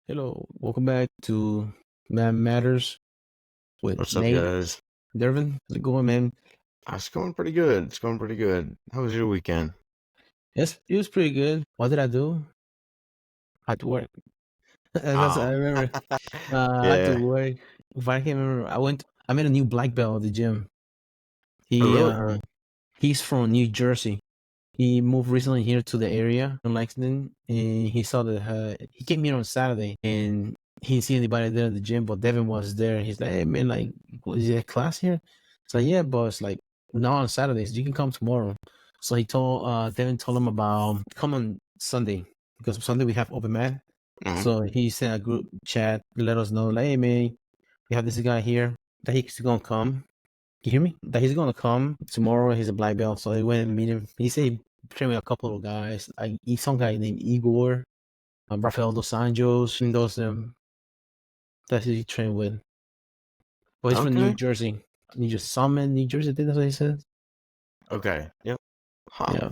Hello, welcome back to Man Matters with What's up, Nate. guys? Derving, how's it going, man? It's going pretty good. It's going pretty good. How was your weekend? Yes, it was pretty good. What did I do? I had to work. That's I Oh, remember. I had to yeah. work. If I can remember, I made a new black belt at the gym. Oh, He really? he's from New Jersey. He moved recently here to the area in Lexington, and he saw that he came here on Saturday, and he didn't see anybody there at the gym, but Devin was there. He's like, "Hey man, like, is there a class here?" It's like, "Yeah, boss. Like, not on Saturdays. You can come tomorrow." So Devin told him about come on Sunday because Sunday we have open mat. Hmm. So he sent a group chat, let us know, like, "Hey man, we have this guy here that he's gonna come." You hear me? That he's gonna come tomorrow. He's a black belt, so he went and meet him. He said he trained with a couple of guys. Like some guy named Igor, Rafael dos Anjos, and those that he trained with. But he's from New Okay. Jersey. New Jersey, Summit, New Jersey. I think that's what he said. Okay. Yep. Huh. Yeah,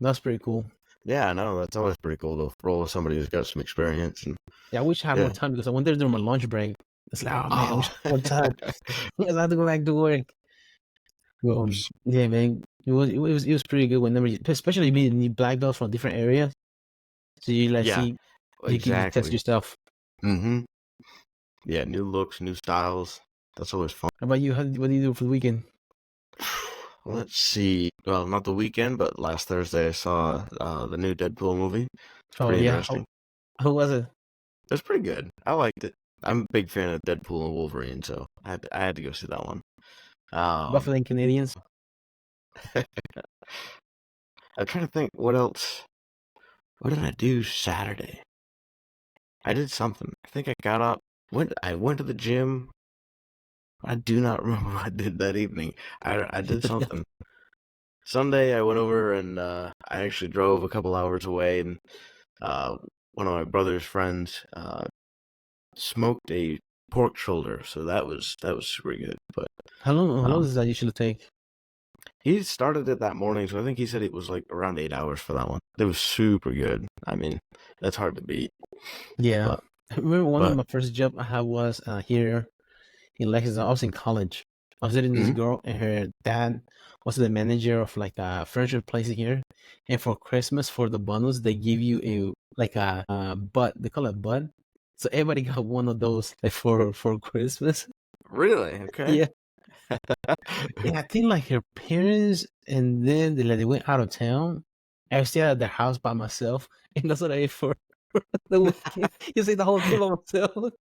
that's pretty cool. Yeah, I know. That's always pretty cool to roll with somebody who's got some experience. And Yeah, I wish I had more yeah. time because I went there during my lunch break. It's like, oh man, I wish Oh. I had more time because I have to go back to work. Well, yeah, man, it was pretty good whenever, especially meeting new black belts from different areas. So you like Yeah. see you can test Exactly. yourself. Mm-hmm. Yeah. New looks, new styles. That's always fun. How about you? What do you do for the weekend? Let's see. Well, not the weekend, but last Thursday I saw the new Deadpool movie. It's Oh pretty yeah, interesting. who was it? It was pretty good. I liked it. I'm a big fan of Deadpool and Wolverine, so I had to go see that one. Um, Buffalo Canadians. I'm trying to think what else. What did I do Saturday? I did something. I think I got up. I went to the gym. I do not remember what I did that evening. I did something. Sunday I went over and I actually drove a couple hours away, and uh, one of my brother's friends smoked a pork shoulder, so that was super good. But How long um, does that usually take? he started it that morning, so I think he said it was like around 8 hours for that one. It was super good. I mean, that's hard to beat. Yeah, But I remember one of but my first job I had was here in Lexington. I was in college. I was dating this mhm. girl, and her dad was the manager of like a furniture place here. And for Christmas, for the bundles, they give you a butt. They call it butt. So everybody got one of those like for Christmas. Really? Okay. Yeah, yeah. I think like her parents, and then they went out of town. I was still at their house by myself, and that's what I ate for the weekend. You see the whole thing by myself.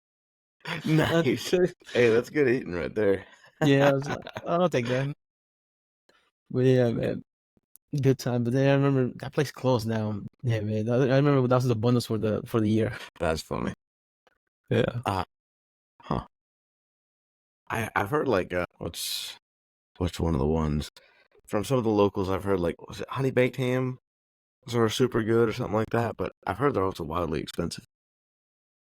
Nice. Hey, that's good eating right there. Yeah, I was like, I'll take that. But yeah, man, good time. But then I remember that place closed now. Yeah, man. I remember that was the bonus for the year. That's funny. Yeah. Uh, huh. I've heard like what's one of the ones from some of the locals. I've heard like was it honey baked ham? Are super good or something like that. But I've heard they're also wildly expensive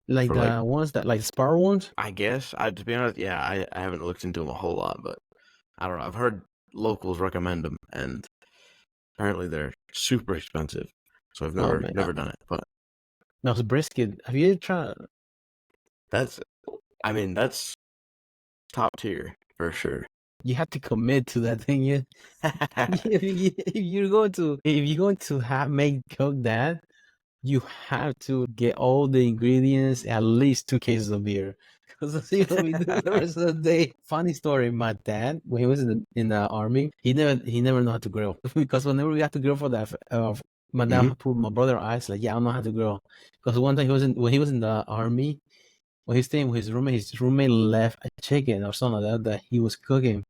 Like for like the ones that like Spar ones. I guess I to be honest, yeah, I haven't looked into them a whole lot, but I don't know. I've heard locals recommend them, and apparently they're super expensive. So I've Oh never man, never done it, but no, it's brisket. Have you ever tried? that's I mean that's top tier for sure. You have to commit to that thing. Yeah. If you're going to have make cook that, you have to get all the ingredients, at least 2 cases of beer. Because that's what we do the rest of the day. Funny story, my dad, when he was in the army, he never know how to grill. Because whenever we had to grill for that, my Hmm. dad put my brother eyes like, yeah, I don't know how to grill. Because one time when he was in the army, when he staying with his roommate left a chicken or something like that he was cooking.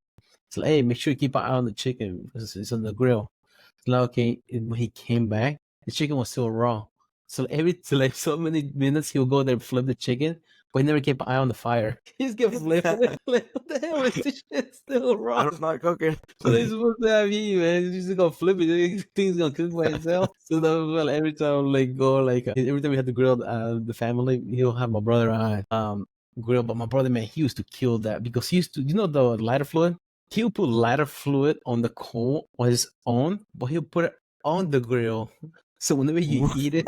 It's like, hey, make sure you keep an eye on the chicken because it's on the grill. It's like, okay, when he came back, the chicken was still raw. So like so many minutes, he'll go there and flip the chicken, but he never kept an eye on the fire. He just kept flipping it. Like, what the hell is this shit still raw? I'm not cooking. So they're supposed to have you, man. You just gonna flip it. Thing's gonna cook by itself. So that was, well, every time like go like every time we had to grill the family, he'll have my brother and I grill. But my brother, man, he used to kill that because he used to, the lighter fluid. He'll put lighter fluid on the coal on his own, but he'll put it on the grill. So whenever you eat it,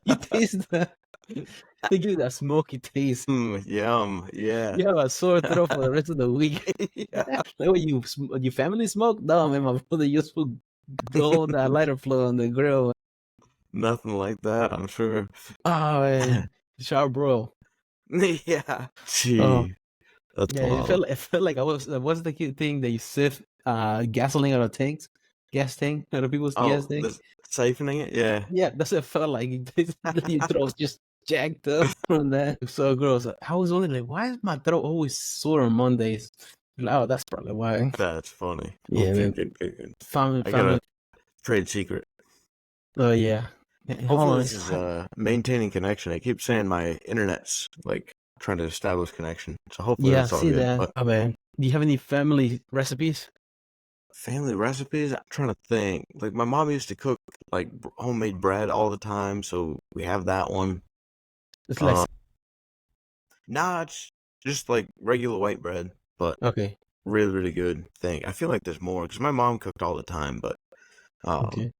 you taste the they give you that smoky taste. Yum. Yeah. You have a sore throat for the rest of the week. Yeah. Like when your family smoke? No, man, my brother used to blow that lighter fluid on the grill. Nothing like that, I'm sure. Oh, man. Sharp bro. Yeah. Oh, Gee, that's yeah. wild. It felt like I was. What's the cute thing that you sift gasoline out of tanks, gas tank, out of people's gas Oh, tank? this siphoning it? Yeah. Yeah, that's what it felt like. Your throat's just jacked up from that. So gross. I was wondering, like, why is my throat always sore on Mondays? Like, oh, that's probably why. That's funny. Yeah, Okay, man. good. Family, I got family. a trade secret. Oh yeah. Hold Hopefully on. this is maintaining connection. I keep saying my internet's like trying to establish connection. So hopefully Yeah, I that's all see good. that. But Oh man, do you have any family recipes? family recipes, I'm trying to think. Like my mom used to cook like homemade bread all the time, so we have that one. It's like Uh, nah, it's just like regular white bread, but okay, really good thing. I feel like there's more because my mom cooked all the time, but um, okay.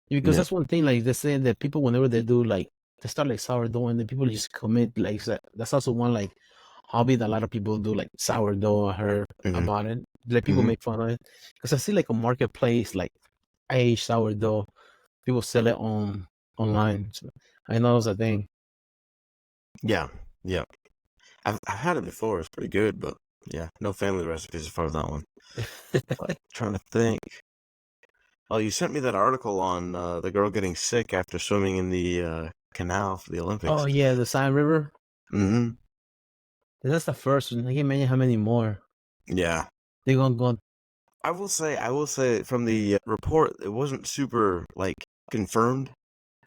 Because yeah. that's one thing. Like they say that people, whenever they do like they start like sourdough, and then people just commit like that's also one like hobby that a lot of people do, like sourdough. I heard Hmm. about it. Like people Hmm. make fun of it because I see like a marketplace like aged sourdough. People sell it online. So I know it's a thing. Yeah, yeah. I've had it before. It's pretty good, but yeah, no family recipes as far as that one. But trying to think. Oh, you sent me that article on the girl getting sick after swimming in the canal for the Oh Olympics. yeah, the Sign River. Hmm. That's the first one. I can't imagine how many more Yeah. they gonna go. I will say from the report, it wasn't super like confirmed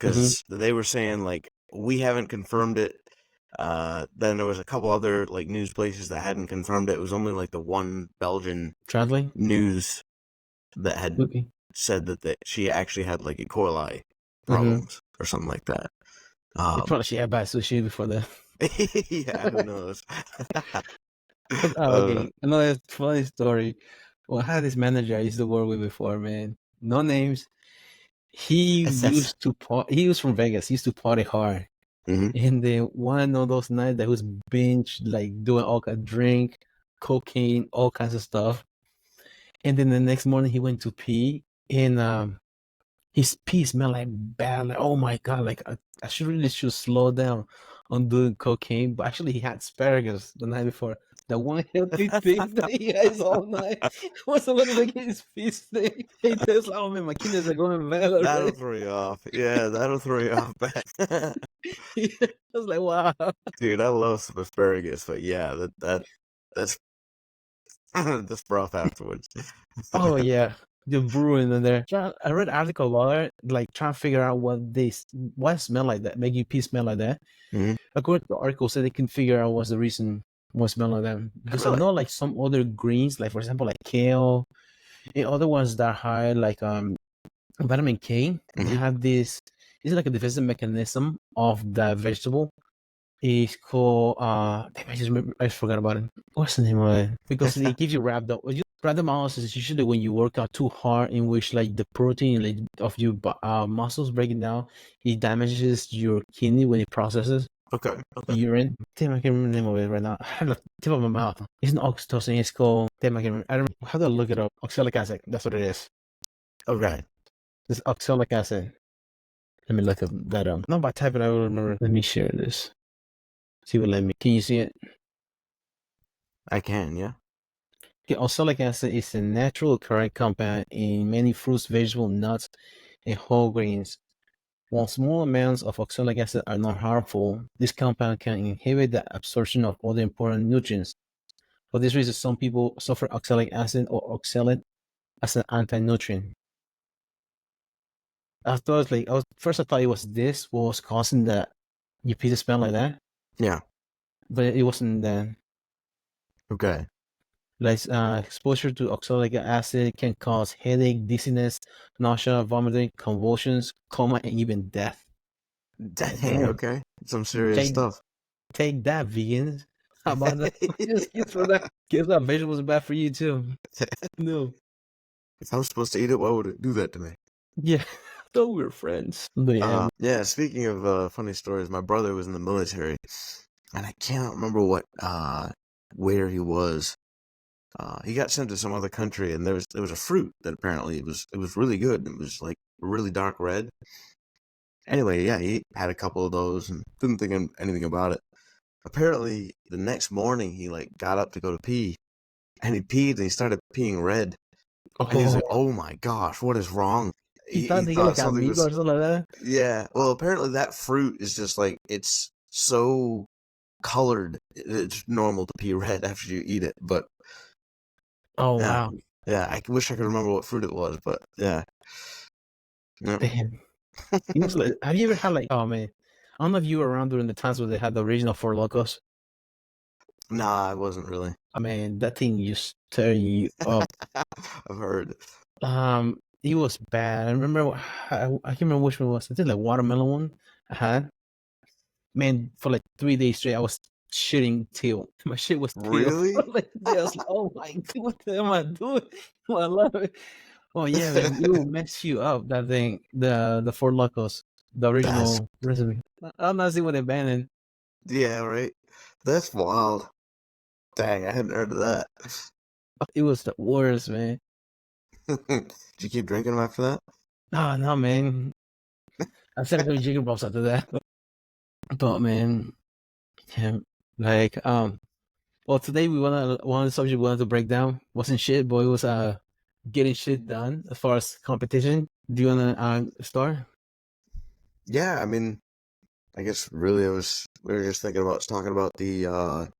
Mm-hmm. because they were saying like we haven't confirmed it. Then there was a couple other like news places that hadn't confirmed it. It was only like the one Belgian Traveling. news that had Okay. said that she actually had like E. coli Mm-hmm. problems or something like that. They probably should have bad sushi before that. Yeah, who knows? Oh, uh, okay. Another funny story. Well, I had this manager I used to work with before, man. No names. He SS. used to he was from Vegas. He used to party hard. Hmm. And then one of those nights that was binge, like doing all kind of drink, cocaine, all kinds of stuff. And then the next morning he went to pee, and his pee smelled like bad. Like, oh my god, like I should slow down on doing cocaine. But actually, he had asparagus the night before. The one healthy thing that he has all night was a little bit his pee stink. He tastes like, oh man, my kidneys are going bad That'll already. throw you off. Yeah, that'll throw you off bad. I was like, wow. Dude, I love some asparagus, but yeah, that's that's rough afterwards. Oh yeah, the brewing in there. I read an article about it, like trying to figure out what smell like that, make you pee smell like that. Hmm. According to the article, said they can figure out what's the reason what smell like that. Because I Really? know like some other greens, like for example like kale, and other ones that are high like vitamin K, they Hmm. have this. It's like a defensive mechanism of the vegetable. It's called damn, I just forgot about it. What's the name of it? Because it gives you rhabdomyolysis is usually when you work out too hard, in which like the protein like, of your muscles breaking down, it damages your kidney when it processes Okay. Okay. urine. Damn, I can't remember the name of it right now. I have the tip of my mouth. It's not oxytocin. It's called. Damn, I can't remember. I don't know. How do I look it up? Oxalic acid. That's what it is. Okay. It's oxalic acid. Let me look up that up. No, by typing, I will remember. Let me share this. See what let me. Can you see it? I can. Yeah. Okay, oxalic acid is a natural occurring compound in many fruits, vegetables, nuts, and whole grains. While small amounts of oxalic acid are not harmful, this compound can inhibit the absorption of other important nutrients. For this reason, some people suffer oxalic acid or oxalate as an anti-nutrient. I thought like I thought it was this what was causing the you pee smell like that, Yeah. but it wasn't that. Okay. Like exposure to oxalic acid can cause headache, dizziness, nausea, vomiting, convulsions, coma, and even death. Like, Dang. damn, Okay. Some serious take stuff. take that, vegans. How about that? Just get for that. Guess that vegetables are bad for you too. No. If I was supposed to eat it, why would it do that to me? Yeah. thought we were friends. But yeah, Yeah. Speaking of funny stories, my brother was in the military, and I can't remember what where he was. He got sent to some other country, and there was a fruit that apparently it was really good. It was like really dark red. Anyway, yeah, he had a couple of those and didn't think anything about it. Apparently, the next morning he like got up to go to pee, and he peed and he started peeing red, and he was like, oh, "Oh my gosh, what is wrong?" he He thought they get thought like something amigo was, or something like that. yeah. Well, apparently that fruit is just like it's so colored. It's normal to pee red after you eat it, but Oh yeah, wow, yeah. I wish I could remember what fruit it was, but yeah, yeah. damn. He was like, have you ever had like? Oh man, I don't know if you were around during the times where they had the original Four Locos. Nah, I wasn't really. I mean, that thing just tear you up. I've heard. It was bad. I remember. I can't remember which one it was. I think like watermelon one I had. Man, for like 3 days straight, I was shitting teal. My shit was teal. Really? Like, yeah, I was like, oh my god, what the hell am I doing? I love it. Oh yeah, man, it will mess you up. That thing, the Four Locos, the That's original recipe. I'm not seeing what they're banning. yeah, right. That's wild. Dang, I hadn't heard of that. It was the worst, man. Did you keep drinking them after that? No, no, man. I started doing chicken balls after that. But man, yeah, like well, today we wanted one of the subject we wanted to break down wasn't shit, but it was getting shit done as far as competition. Do you wanna start? Yeah, I mean, I guess really we were just thinking about talking about the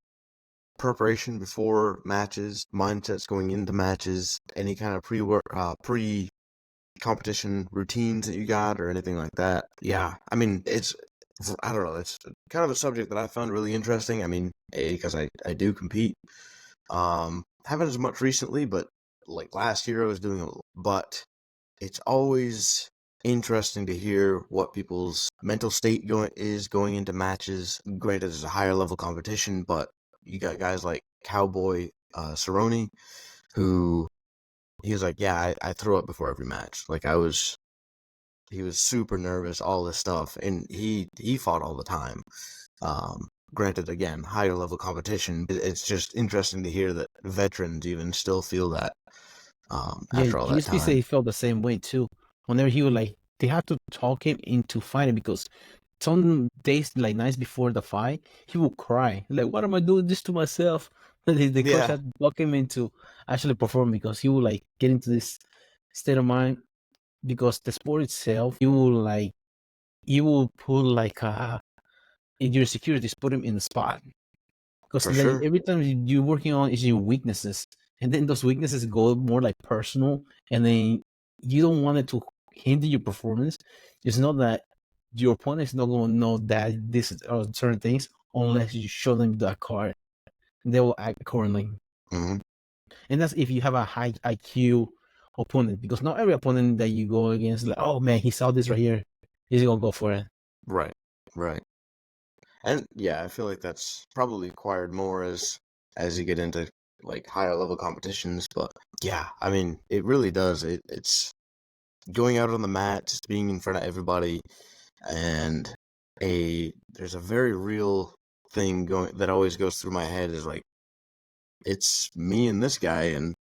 preparation before matches, mindsets going into matches, any kind of pre competition routines that you got or anything like that. Yeah, I mean, I don't know, it's kind of a subject that I found really interesting. I mean, because I do compete. Haven't as much recently, but like last year I was doing but it's always interesting to hear what people's mental state going into matches. Granted, it's a higher level competition, but you got guys like Cowboy Cerrone, who he was like, yeah, I throw up before every match. Like he was super nervous, all this stuff, and he fought all the time. Granted, again, higher level competition. It's just interesting to hear that veterans even still feel that Yeah, after all that GSP said time. he felt the same way too. Whenever he would like, they had to talk him into fighting because some days, like nights before the fight, he would cry. Like, what am I doing this to myself? The coach Yeah, had to talk him into actually perform because he would like get into this state of mind because the sport itself, you will put like in your securities, put him in the spot. Because for like sure. every time you're working on is your weaknesses, and then those weaknesses go more like personal, and then you don't want it to hinder your performance. It's not that your opponent is not going to know that this are certain things unless you show them that card. They will act accordingly, Hmm. and that's if you have a high IQ opponent. Because not every opponent that you go against, like, oh man, he saw this right here, he's gonna go for it. Right, right. And yeah, I feel like that's probably acquired more as you get into like higher level competitions. But yeah, I mean, it really does. It's going out on the mat, just being in front of everybody, and there's a very real thing going that always goes through my head is like it's me and this guy, and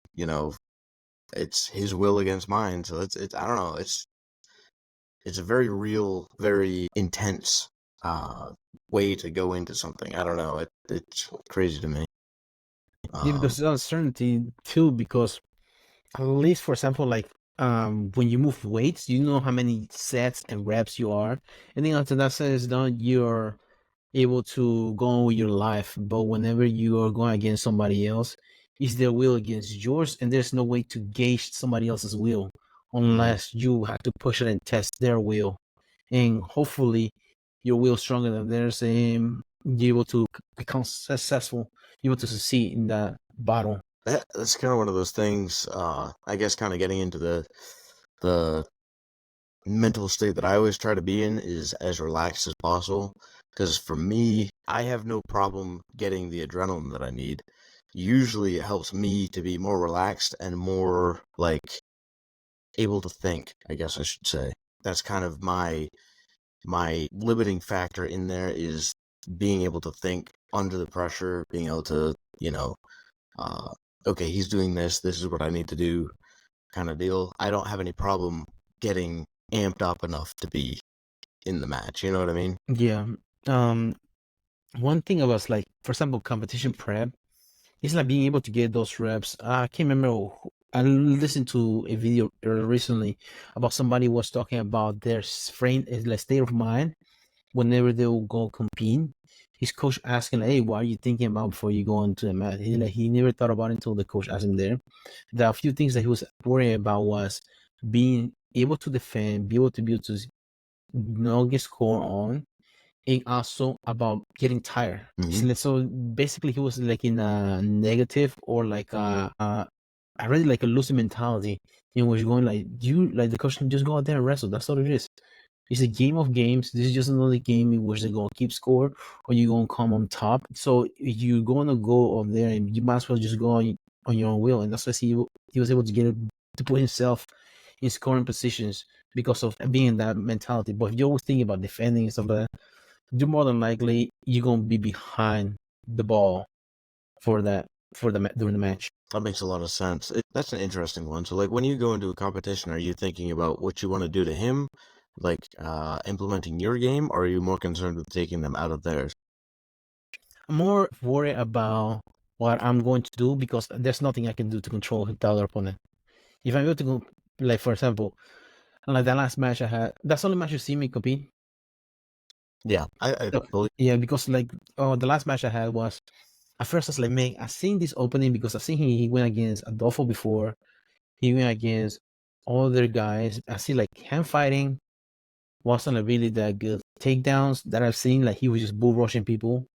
it's his will against mine. So it's I don't know, it's a very real, very intense way to go into something. I don't know. It's crazy to me. Yeah, Um, because uncertainty too, because at least for example, like when you move weights, you know how many sets and reps you are. And then after that set is done, you're able to go on with your life. But whenever you are going against somebody else, it's their will against yours, and there's no way to gauge somebody else's will mhm. unless you have to push it and test their will. And hopefully your will stronger than theirs, and you're able to become successful, you're able to succeed in that battle. That's kind of one of those things. I guess kind of getting into the mental state that I always try to be in is as relaxed as possible. Because for me, I have no problem getting the adrenaline that I need. Usually, it helps me to be more relaxed and more like able to think. I guess I should say. that's kind of my limiting factor in there, is being able to think under the pressure, being able to, okay, he's doing this is what I need to do, kind of deal. I don't have any problem getting amped up enough to be in the match. You know what I mean? Yeah. One thing about, like, for example, competition prep, it's like being able to get those reps. I can't remember. I listened to a video recently about somebody was talking about their frame, like, state of mind whenever they will go compete. His coach asking, "Hey, what are you thinking about before you go into the match?" He never thought about it until the coach asked him there. There are a few things that he was worrying about was being able to defend, be able to not get scored on, and also about getting tired. Mhm. So basically, he was like in a negative, or like I really like a losing mentality. You know, where you're going like, the coach can just go out there and wrestle. That's all it is. It's a game of games. This is just another game in which they're gonna keep score, or you're gonna come on top. So you're gonna go up there, and you might as well just go on your own will. And that's why he was able to get it, to put himself in scoring positions because of being in that mentality. But if you're always thinking about defending and stuff like that, you're more than likely you're gonna be behind the ball for during the match. That makes a lot of sense. That's an interesting one. So, like, when you go into a competition, are you thinking about what you want to do to him, like implementing your game, or are you more concerned with taking them out of theirs? I'm more worried about what I'm going to do because there's nothing I can do to control the other opponent. If I'm able to go, like, for example, like that last match I had, that's the only match you see me compete. Yeah, I believe. Yeah, because like, the last match I had was, at first I was like, man, I seen this opening because I seen he went against Adolfo before. He went against all other guys. I see like him fighting wasn't really that good. Takedowns that I've seen, like, he was just bull rushing people.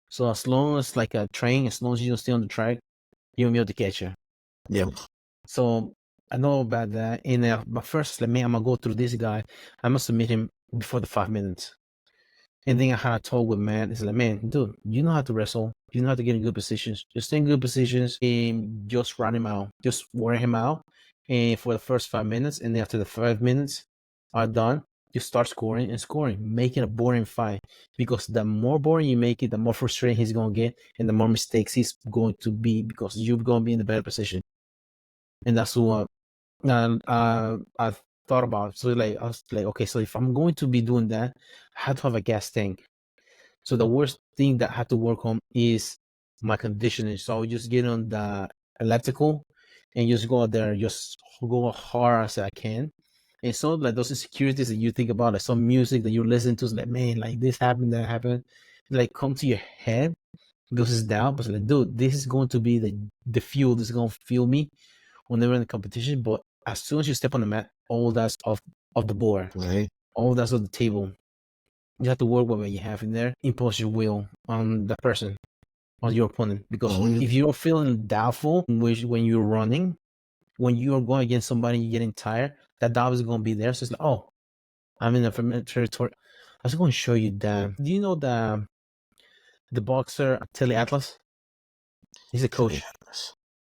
So as long as like a train, as long as you don't stay on the track, you won't be able to catch you. Yeah. So I know about that. And but first, like, man, I'm gonna go through this guy. I must submit him before the 5 minutes. And then I had a talk with Matt. It's like, man, dude, you know how to wrestle. You know how to get in good positions. Just stay in good positions and just run him out. Just wear him out. And for the first 5 minutes, and then after the 5 minutes are done, you start scoring and scoring, making a boring fight. Because the more boring you make it, the more frustrating he's gonna get, and the more mistakes he's going to be because you're gonna be in the better position. And that's what I thought about. So like, I was like, okay, so if I'm going to be doing that, I have to have a gas tank. So the worst thing that I have to work on is my conditioning. So I'll just get on the elliptical and just go out there, just go as hard as I can. And so like those insecurities that you think about, like some music that you listen to, is like, man, like this happened, that happened, like come to your head because it's doubt. But it's like, dude, this is going to be the fuel. This is going to fuel me whenever in the competition. But as soon as you step on the mat, all that's off the board, Right. all that's on the table. You have to work with what you have in there, impose your will on the person, on your opponent. Because if you're feeling doubtful, which when you're running, when you're going against somebody, you're getting tired, that doubt is going to be there. So it's like, oh, I'm in a familiar territory. I was going to show you that. Do you know the boxer Telly Atlas? He's a coach.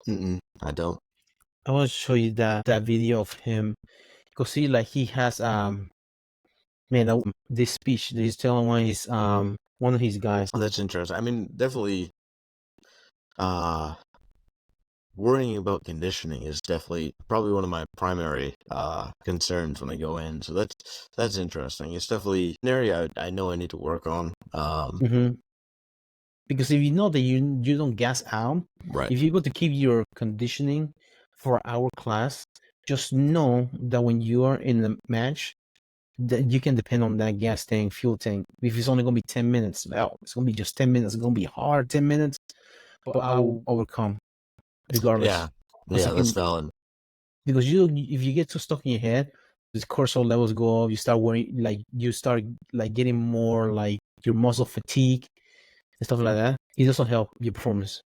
I don't. I want to show you that video of him because he has man, this speech that he's telling one of his guys. Oh, that's interesting. I mean, definitely, worrying about conditioning is definitely probably one of my primary concerns when I go in. So that's interesting. It's definitely an area I know I need to work on. Because if you know that you don't gas out, Right. if you're able to keep your conditioning for our class, just know that when you are in the match, that you can depend on that gas tank, fuel tank. If it's only gonna be 10 minutes, well, it's gonna be just 10 minutes. It's gonna be hard 10 minutes, but I will overcome regardless. Yeah, that's valid. Because if you get too stuck in your head, this cortisol levels go up. You start worrying, like you start like getting more like your muscle fatigue and stuff like that. It doesn't help your performance.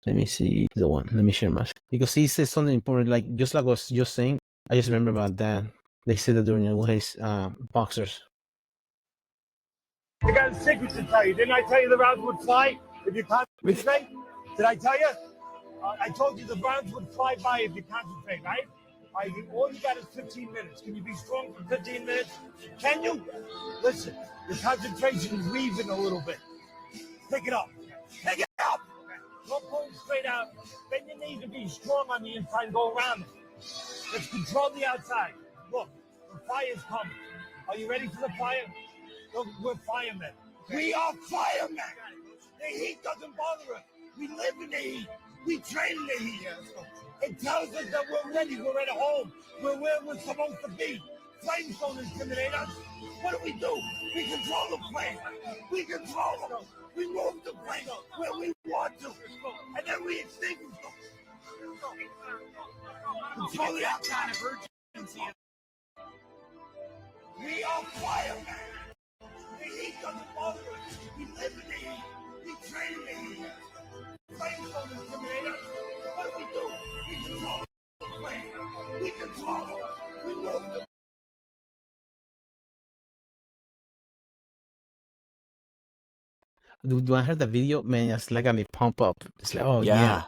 Let me see the one. Let me share my. Because he says something important, like just like I was just saying. I just remember about that. They said that during one of his boxers. I got a secret to tell you. Didn't I tell you the rounds would fly if you concentrate? Did I tell you? I told you the rounds would fly by if you concentrate, right? All you got is 15 minutes. Can you be strong for 15 minutes? Can you? Listen, your concentration is leaving a little bit. Pick it up. Pick it up. Don't pull it straight out. Then you need to be strong on the inside and go around it. Let's control the outside. Look, the fire's coming. Are you ready for the fire? Look, we're firemen. We are firemen. The heat doesn't bother us. We live in the heat. We train in the heat. It tells us that we're ready. We're at home. We're where we're supposed to be. Flames don't intimidate us. What do? We control the flame. We control them. We move the flame where we want to. And then we extinguish them. Control the outside of urgency. We are firemen. The heat doesn't bother us. We live in the heat. We train in the heat. Flames don't intimidate us. What do? We control the flame. We control them. We move the Dude, when I heard the video, man, it's like got me pump up. It's like, oh yeah,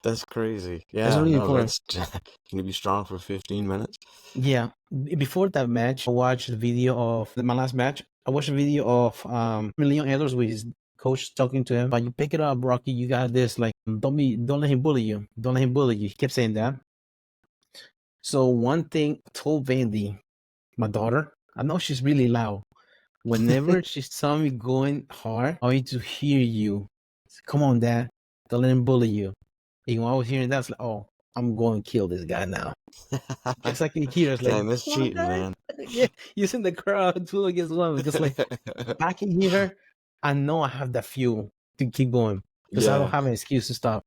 That's crazy. that's Yeah, really no, important. that's can you be strong for 15 minutes? Yeah. Before that match, I watched the video of my last match. I watched a video of Leon Edwards with his coach talking to him. But you pick it up, Rocky. You got this. Like, don't let him bully you. Don't let him bully you. He kept saying that. So one thing I told Vandy, my daughter, I know she's really loud. Whenever she saw me going hard, I need to hear you. Come on, Dad. Don't let him bully you. And when I was hearing that, it's like, oh, I'm going to kill this guy now. Just like in here, it's like, Dang, that's come on, cheating, Dad. man. Yeah, using the crowd 2 against 1 because, like, I can hear her. I know I have the fuel to keep going because I don't Yeah. have an excuse to stop.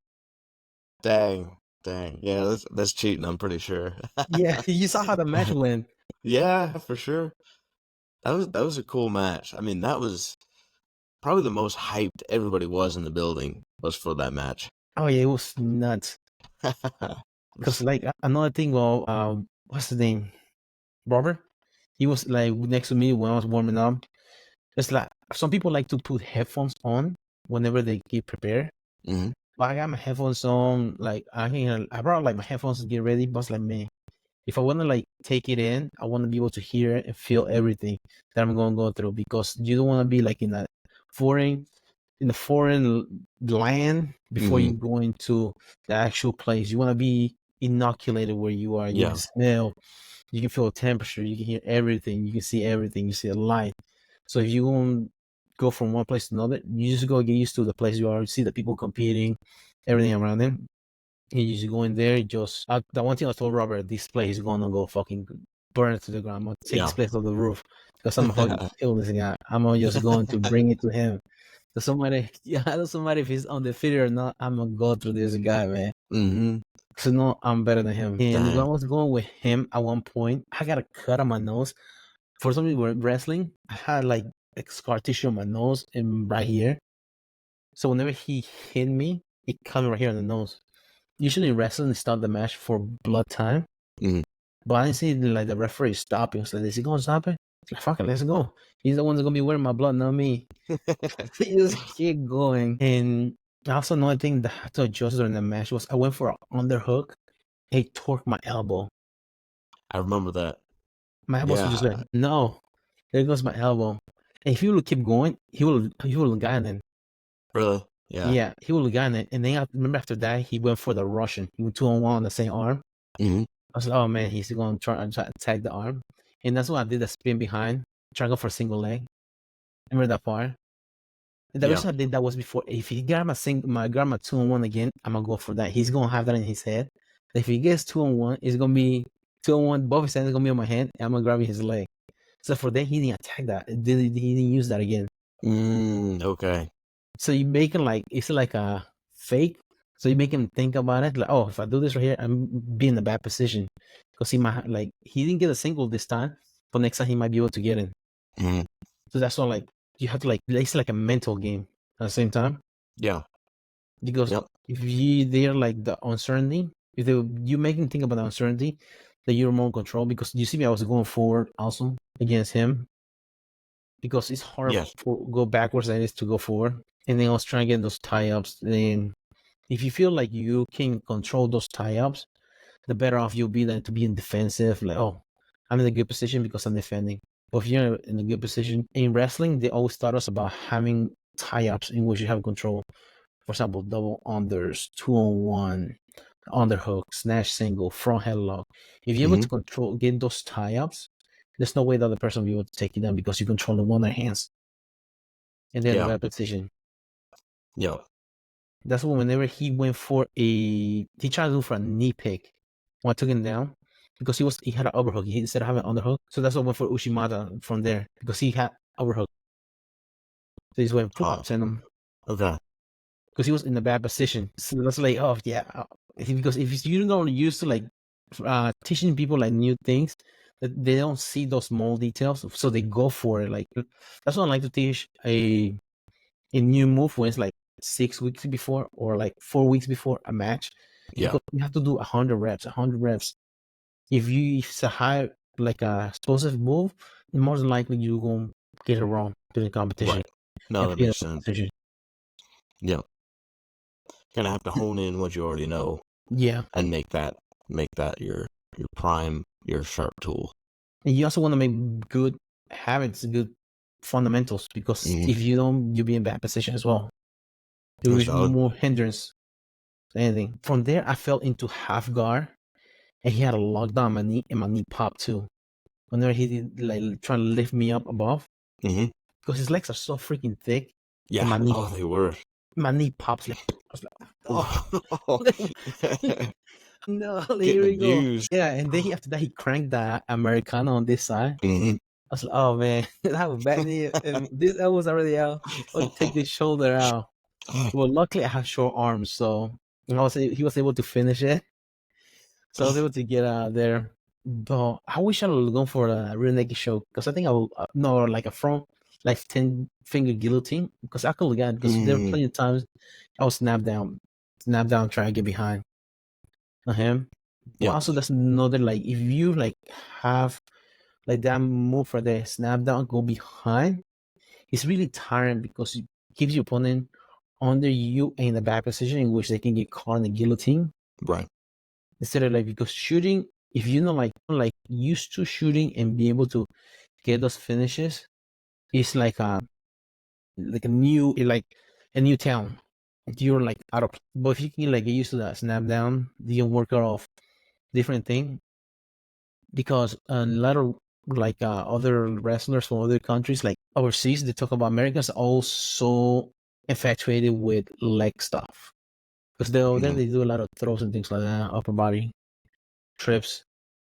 Dang. Yeah, that's cheating, I'm pretty sure. Yeah, you saw how the match went. Yeah, for sure. That was a cool match. I mean, that was probably the most hyped everybody was in the building was for that match. Oh yeah, it was nuts. Because like another thing, well, what's the name? Robert. He was like next to me when I was warming up. It's like some people like to put headphones on whenever they get prepared. Mhm. But I got my headphones on. Like I brought like my headphones to get ready. But it's like, man, if I want to like take it in, I want to be able to hear and feel everything that I'm going to go through because you don't want to be like in a foreign land before you go into the actual place. You want to be inoculated where you are. You Yeah. can smell, you can feel the temperature, you can hear everything, you can see everything, you see the light. So if you want to go from one place to another, you just go get used to the place you are. You see the people competing, everything around them. And you just go in there. The one thing I told Robert, this place is gonna go fucking burn it to the ground. I'm gonna take this place off the roof because I'm gonna fucking kill this guy. I'm just going to bring it to him. So somebody, if he's undefeated or not, I'm gonna go through this guy, man. Mm-hmm. So no, I'm better than him. And Dang. when I was going with him at one point, I got a cut on my nose. For some reason, wrestling, I had like scar tissue on my nose and right here. So whenever he hit me, it cut me right here on the nose. Usually in wrestling, they start the match for blood time. Mhm. But I didn't see like the referee stopping. I was like, is he gonna stop it? Like, fuck it, let's go. He's the one that's gonna be wearing my blood, not me. He just keep going. And also another thing that I had to adjust during the match was I went for an underhook. He torqued my elbow. I remember that. My elbow was just like, no, there goes my elbow. And if he would keep going, he would have gotten it. Really? Yeah. He would have gotten it. And then I remember after that, he went for the Russian. He went 2-on-1 on the same arm. Mm-hmm. I was like, oh man, he's going to try to tag the arm. And that's when I did the spin behind, try to go for a single leg. Remember that part? And the reason I did that was before, if he got my 2-on-1 again, I'm going to go for that. He's going to have that in his head. If he gets 2-on-1, it's going to be 2-on-1, both his hands are going to be on my hand, and I'm going to grab his leg. So for that, he didn't attack that. He didn't use that again. Okay. So you make him like, it's like a fake. So you make him think about it. Like, oh, if I do this right here, I'm be in a bad position. Because he might, like, he didn't get a single this time. But next time he might be able to get it. Mm-hmm. So that's all, like, you have to, like, it's like a mental game at the same time. Yeah. Because if they're like the uncertainty, if you make him think about the uncertainty, that you're more in control. Because you see me, I was going forward also against him. Because it's hard to go backwards than it is to go forward. And then I was trying to get those tie-ups. And if you feel like you can control those tie-ups, the better off you'll be than to be in defensive. Like, oh, I'm in a good position because I'm defending. But if you're in a good position in wrestling, they always taught us about having tie-ups in which you have control. For example, double unders, 2-on-1, underhook, snatch single, front headlock. If you're able to control, get those tie-ups, there's no way the other person will be able to take you down because you control the one of their hands. And then the repetition. Yeah. That's why whenever he went for he tried to do for a knee pick when I took him down because he had an overhook. He instead of having an underhook. So that's why I went for Ushimata from there because he had overhook. So he's went send him. Okay. Because he was in a bad position. So that's like, oh yeah. Because if you're not used to like teaching people like new things, that they don't see those small details, so they go for it. Like that's what I like to teach a new move when it's like 6 weeks before or like 4 weeks before a match. Yeah. Because you have to do 100 reps. If it's a high like a explosive move, more than likely you're gonna get it wrong during the competition. Right. No, that makes sense. Yeah. Kind of have to hone in what you already know. Yeah. And make that your prime, your sharp tool. And you also want to make good habits, good fundamentals, because if you don't, you'll be in bad position as well. There is more hindrance than anything. From there, I fell into half guard, and he had a lockdown my knee, and my knee popped too. Whenever he did like trying to lift me up above, because his legs are so freaking thick. Yeah. My knee, they were. My knee pops like. I was like, oh. No, here we go. Yeah, and then after that, he cranked the Americano on this side. I was like, oh man, that was bad knee. That was already out. I'll take this shoulder out. Well, luckily I have short arms, so he was able to finish it. So I was able to get out there. But I wish I would have gone for a rear naked choke because I think I will like a front like 10-finger guillotine because I could have gotten because there were plenty of times I was snap down, trying to get behind on him. Yeah. Also, that's another like if you like have like that move for the snap down, go behind. It's really tiring because it keeps your opponent under you in the back position in which they can get caught in the guillotine. Right. Instead of like because shooting, if you're not like used to shooting and be able to get those finishes, it's like a new town. You're like out of. But if you can like get used to that snap down, you can work out off different thing. Because a lot of like other wrestlers from other countries, like overseas, they talk about Americans also infatuated with leg stuff because they do a lot of throws and things like that, upper body trips,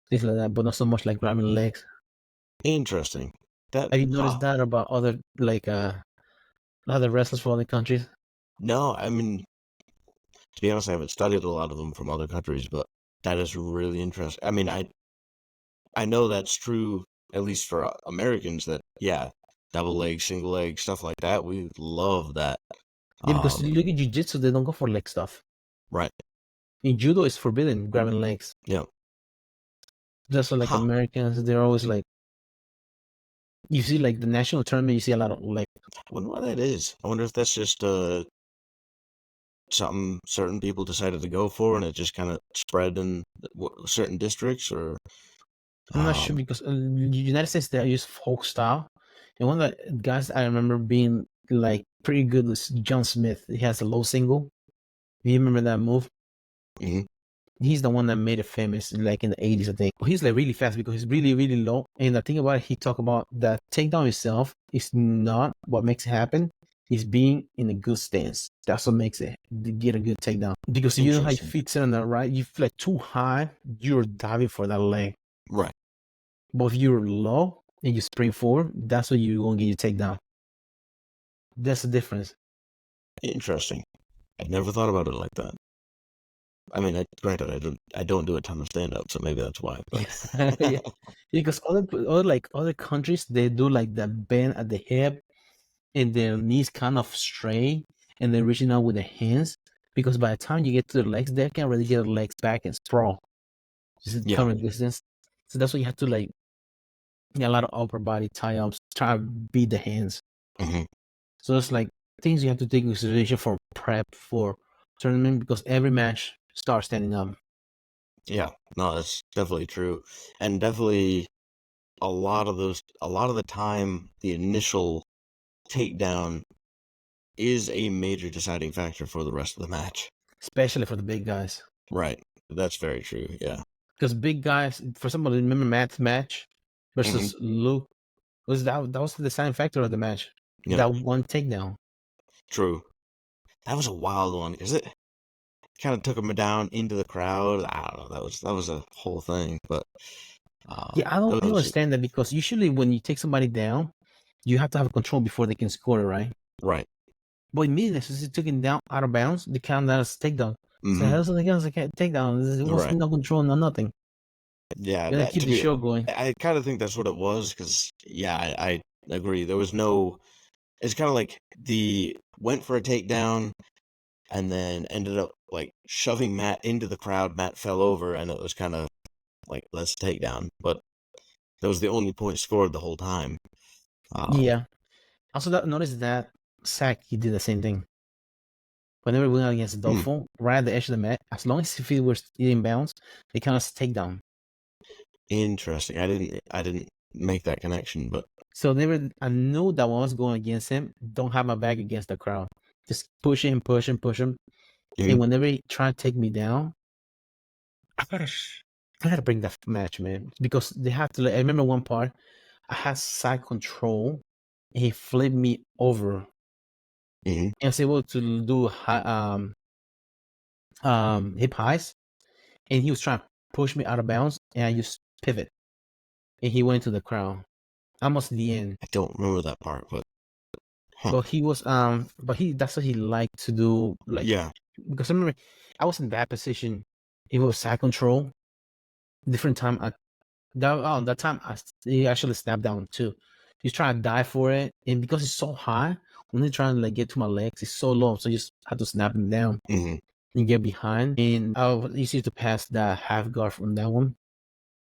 things like that, but not so much like grabbing legs. Interesting. Have you noticed that about other like other wrestlers from other countries? No, I mean, to be honest, I haven't studied a lot of them from other countries, but that is really interesting. I mean, I know that's true, at least for Americans, that, double leg, single leg, stuff like that. We love that. Yeah, because you look at jiu-jitsu, they don't go for leg stuff. Right. In judo, it's forbidden, grabbing legs. Yeah. Just like Americans, they're always like, you see like the national tournament, you see a lot of like. I wonder why that is. I wonder if that's just something certain people decided to go for and it just kind of spread in certain districts, or I'm not sure because in the United States they use folk style, and one of the guys I remember being like pretty good was John Smith. He has a low single. You remember that move? He's the one that made it famous, like in the 80s, I think. He's like really fast because he's really, really low. And the thing about it, he talked about that takedown itself is not what makes it happen. It's being in a good stance. That's what makes it get a good takedown. Because you know how your feet sit on that, right? You feel like too high, you're diving for that leg. Right. But if you're low and you spring forward, that's what you're going to get your takedown. That's the difference. Interesting. I never thought about it like that. I mean, granted, I don't do a ton of stand-up, so maybe that's why. Yeah. Because other countries, they do like that bend at the hip and their knees kind of stray and they're reaching out with their hands. Because by the time you get to the legs, they can't really get their legs back and sprawl. Just current distance. So that's why you have to like a lot of upper body tie-ups, try to beat the hands. So it's like things you have to take into consideration for prep for tournament because every match starts standing up. Yeah, no, that's definitely true. And definitely a lot of the time, the initial takedown is a major deciding factor for the rest of the match. especially for the big guys. Right. That's very true. Yeah. Because big guys, for example, remember Matt's match versus Luke? Was that was the deciding factor of the match? Yeah. That one takedown. True. That was a wild one because it kind of took him down into the crowd. I don't know. That was a whole thing, but Yeah, I don't that was understand that because usually when you take somebody down, you have to have control before they can score, right? right. But immediately since he took him down out of bounds, they count that as takedown. So how's something else like a takedown? There was Right. no control, no nothing. Yeah, You gotta that keep to the me, show going. I kind of think that's what it was because yeah, I agree. There was no. It's kind of like the went for a takedown and then ended up like shoving Matt into the crowd. Matt fell over, and it was kind of like let's takedown, but that was the only point scored the whole time. Yeah. Also, notice that Sack, he did the same thing. Whenever we went against Dolfo, right at the edge of the mat, as long as if it was in bounds, they kind of takedown. Interesting. I didn't make that connection, but So I knew that when I was going against him, don't have my back against the crowd. Just push him, push him, push him. And whenever he tried to take me down, I gotta bring that match, man. Because they have to. I remember one part, I had side control, and he flipped me over, and I was able to do hip highs, and he was trying to push me out of bounds, and I just pivot, and he went into the crowd. Almost the end. I don't remember that part, but But he was that's what he liked to do, like, yeah, because I remember I was in that position. It was side control. Different time that time he actually snapped down too. He's trying to dive for it, and because it's so high, when he's trying to like get to my legs, it's so low, so you just have to snap him down and get behind. And I was easy to pass that half guard from that one,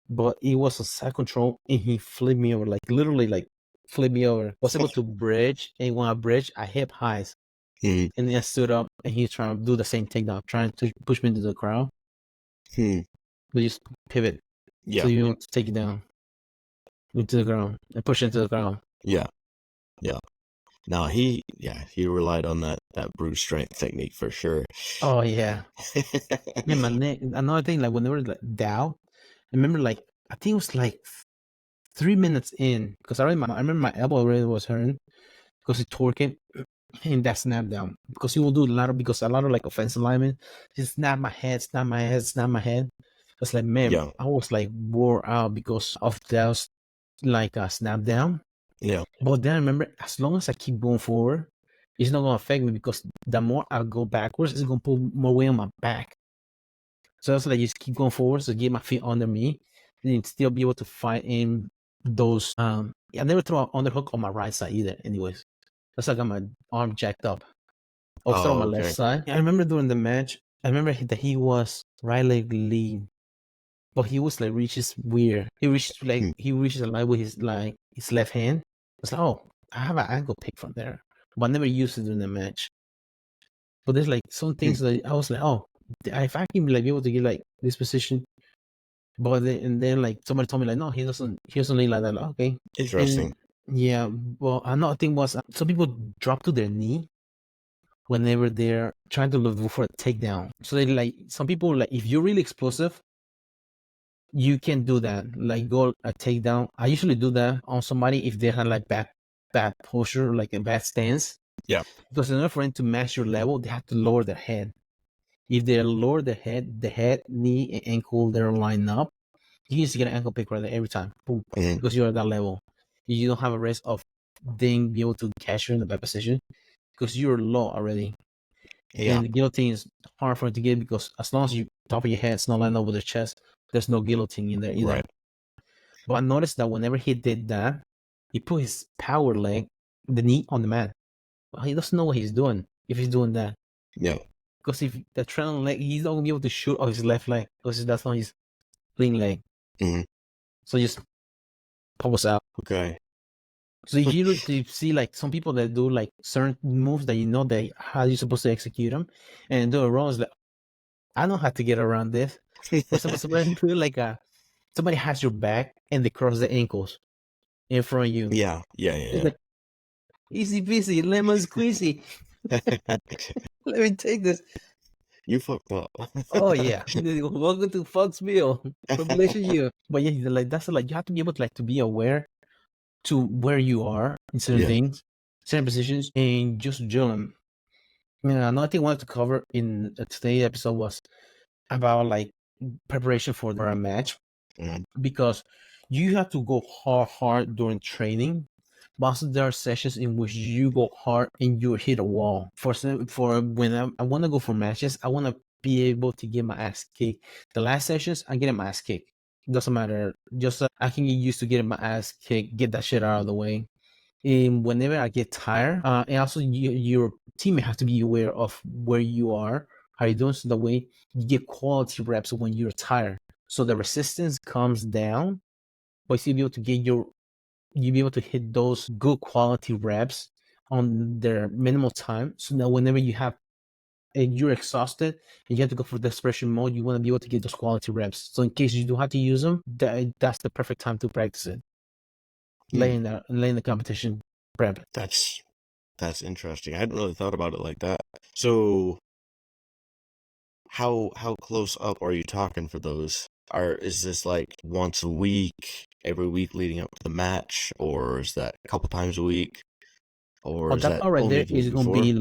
but it was a side control, and he flipped me over, like literally, like flipped me over. Was able to bridge, and when I bridge, I hip highs, and then I stood up, and he's trying to do the same takedown, trying to push me into the crowd. But just pivot. Yeah. So you want to take it down into the ground and push into the ground. Yeah. Yeah. No, he relied on that brute strength technique for sure. Oh yeah. Man, my neck. Another thing, like whenever like down, I remember like I think it was like 3 minutes in, because I remember my elbow already was hurting because he torqued it in that snap down. Because he will do a lot of like offensive linemen just snap my head, snap my head, snap my head. It's like, man, Yeah. I was like wore out because of that like a snap down. Yeah. But then I remember, as long as I keep going forward, it's not gonna affect me because the more I go backwards, it's gonna put more weight on my back. So that's like just keep going forward, so get my feet under me, and still be able to fight in those. I never throw an underhook on my right side either. Anyways, that's like I got my arm jacked up. I'll throw on my left side. I remember during the match, I remember that he was right leg lead, but he was like reaches weird. He reaches a line with his left hand. It's like, oh, I have an ankle pick from there, but I never used it in the match. But there's like some things that I was like, oh, if I can like be able to get like this position, but then like somebody told me like, no, he doesn't lean like that. Like, okay, Interesting. And, yeah, well, another thing was some people drop to their knee whenever they're trying to look for a takedown. So they like some people like if you're really explosive, you can do that. Like go a takedown. I usually do that on somebody if they have like bad posture, like a bad stance. Yeah. Because in order for them to match your level, they have to lower their head. If they lower the head, knee, and ankle, they're lined up, you just get an ankle pick right there every time. Boom. Because you're at that level. You don't have a risk of them be able to catch you in the bad position because you're low already. Yeah. And the guillotine is hard for it to get because as long as you top of your head's not lined up with the chest, there's no guillotine in there either. Right. But I noticed that whenever he did that, he put his power leg, the knee on the mat. Well, he doesn't know what he's doing if he's doing that. Yeah. Because if the trailing leg, he's not gonna be able to shoot off his left leg because that's not his clean leg. So just pops out. Okay. So you see like some people that do like certain moves that you know how you're supposed to execute them, and do it wrong. Is like, I know how to get around this. For example, somebody feel like somebody has your back and they cross the ankles in front of you. Yeah. It's like easy peasy, lemon squeezy. Let me take this. You fucked up. Oh yeah, welcome to Foxville, Revelation you. But yeah, like that's like you have to be able to be aware to where you are in certain Yeah. things, certain positions, and just drill them. Yeah, another thing I wanted to cover in today's episode was about like preparation for a match, because you have to go hard during training. But also there are sessions in which you go hard and you hit a wall. For when I want to go for matches, I want to be able to get my ass kicked. The last sessions, I'm getting my ass kicked. Doesn't matter. Just I can get used to getting my ass kicked, get that shit out of the way. And whenever I get tired, and also your teammate has to be aware of where you are, how you doing, so that way you get quality reps when you're tired. So the resistance comes down, but you'll be able to you'll be able to hit those good quality reps on their minimal time. So that whenever you have and you're exhausted and you have to go for desperation mode, you want to be able to get those quality reps. So in case you do have to use them, that's the perfect time to practice it. Laying the competition prep. That's interesting. I hadn't really thought about it like that. So how close up are you talking for those? Is this like once a week, every week leading up to the match, or is that a couple times a week? Or is that Right only there the is week gonna before? be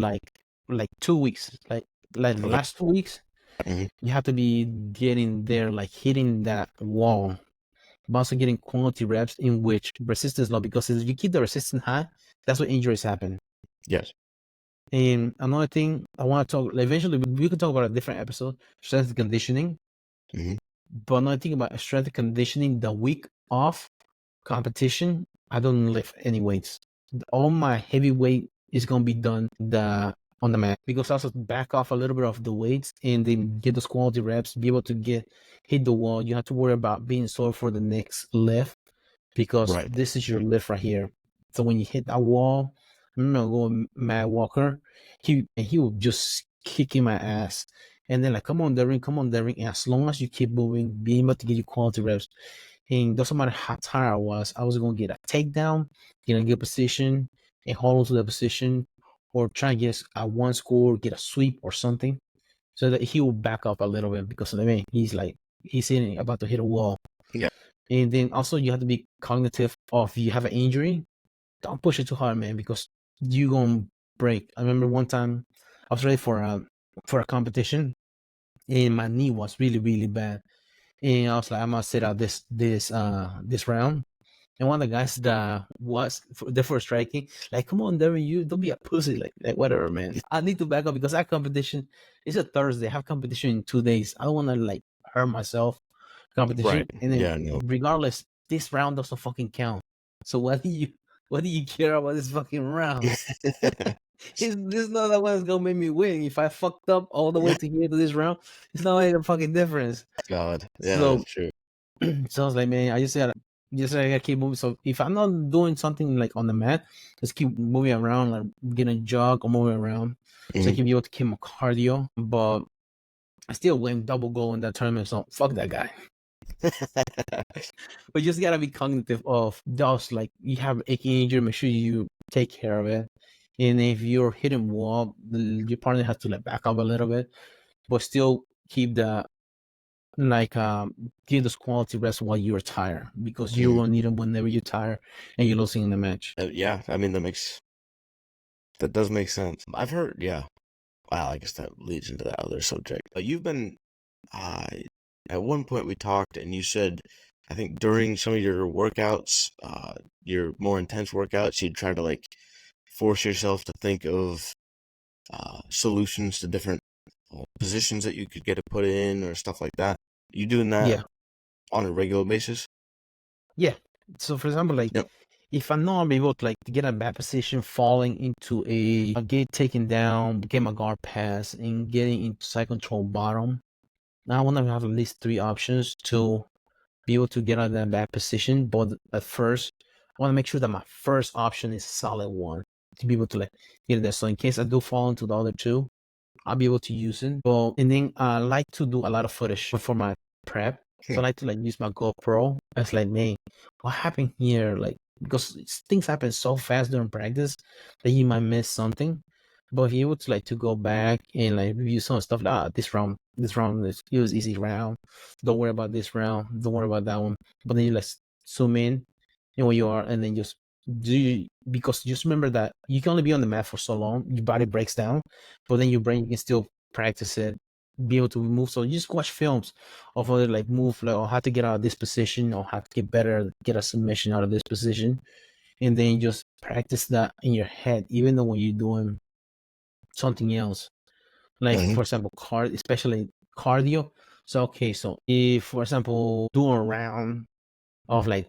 like 2 weeks. Like the Okay. last 2 weeks, Mhm. you have to be getting there, like hitting that wall, but also getting quality reps in which resistance low, because if you keep the resistance high, that's when injuries happen. Yes. And another thing I want to talk, like, eventually we could talk about a different episode, strength and conditioning. Mhm. But another thing about strength and conditioning, the week off competition, I don't lift any weights. All my heavy weight is gonna be done on the mat, because I also back off a little bit of the weights and then get those quality reps, be able to hit the wall. You have to worry about being sore for the next lift, because Right. this is your lift right here. So when you hit that wall, I remember going Matt Walker, he will just kicking my ass. And then like, come on, Derving. And as long as you keep moving, being able to get you quality reps. And doesn't matter how tired I was going to get a takedown, get in a good position, and hold on to the position, or try and get a one score, get a sweep or something, so that he will back up a little bit, because I mean, he's about to hit a wall. Yeah. And then also you have to be cognitive of, you have an injury, don't push it too hard, man, because you're going to break. I remember one time I was ready for a competition, and my knee was really, really bad. And I was like, I'm gonna sit out this round. And one of the guys that was there for striking, like, come on, Dervin, you don't be a pussy, like whatever, man. I need to back up, because that competition is a Thursday. I have competition in 2 days. I don't want to like hurt myself. Competition, Right. and then Yeah, no. regardless, this round doesn't fucking count. So what do you care about this fucking round? This not the one that's gonna make me win. If I fucked up all the way to here to this round, it's not making a fucking difference. God. Yeah, So that's true. so I was like, man, I just gotta keep moving. So if I'm not doing something like on the mat, just keep moving around, like getting a jog or moving around, so I can be able to keep my cardio. But I still went double goal in that tournament, so fuck that guy. But you just gotta be cognitive of those, like, you have aching injury, make sure you take care of it. And if you're hitting wall, your partner has to like back up a little bit, but still keep the give those quality rest while you're tired, because you will need them whenever you're tired and you're losing in the match. Yeah, I mean that does make sense. I've heard, yeah. Wow, I guess that leads into that other subject. You've been, at one point we talked and you said, I think during some of your workouts, your more intense workouts, you'd try to like force yourself to think of solutions to different positions that you could get to put in or stuff like that. You doing that on a regular basis? Yeah. So for example, like, if I'm not able to like to get a bad position, falling into a get taken down, get my guard pass, and getting into side control bottom, now I want to have at least 3 options to be able to get out of that bad position. But at first, I want to make sure that my first option is a solid one, to be able to like get there. So in case I do fall into the other 2, I'll be able to use it. And then I like to do a lot of footage for my prep. So I like to like use my GoPro. It's like, man, what happened here? Like, because things happen so fast during practice that you might miss something. But if you were to like to go back and like review some stuff, like, this round it was easy round. Don't worry about this round. Don't worry about that one. But then you like zoom in and where you are, and then just because just remember that you can only be on the mat for so long. Your body breaks down, but then your brain can still practice it, be able to move. So you just watch films of other like move, like, or how to get out of this position, or how to get better, get a submission out of this position, and then you just practice that in your head, even though when you're doing something else, like for example, especially cardio. So okay, so if for example do a round of like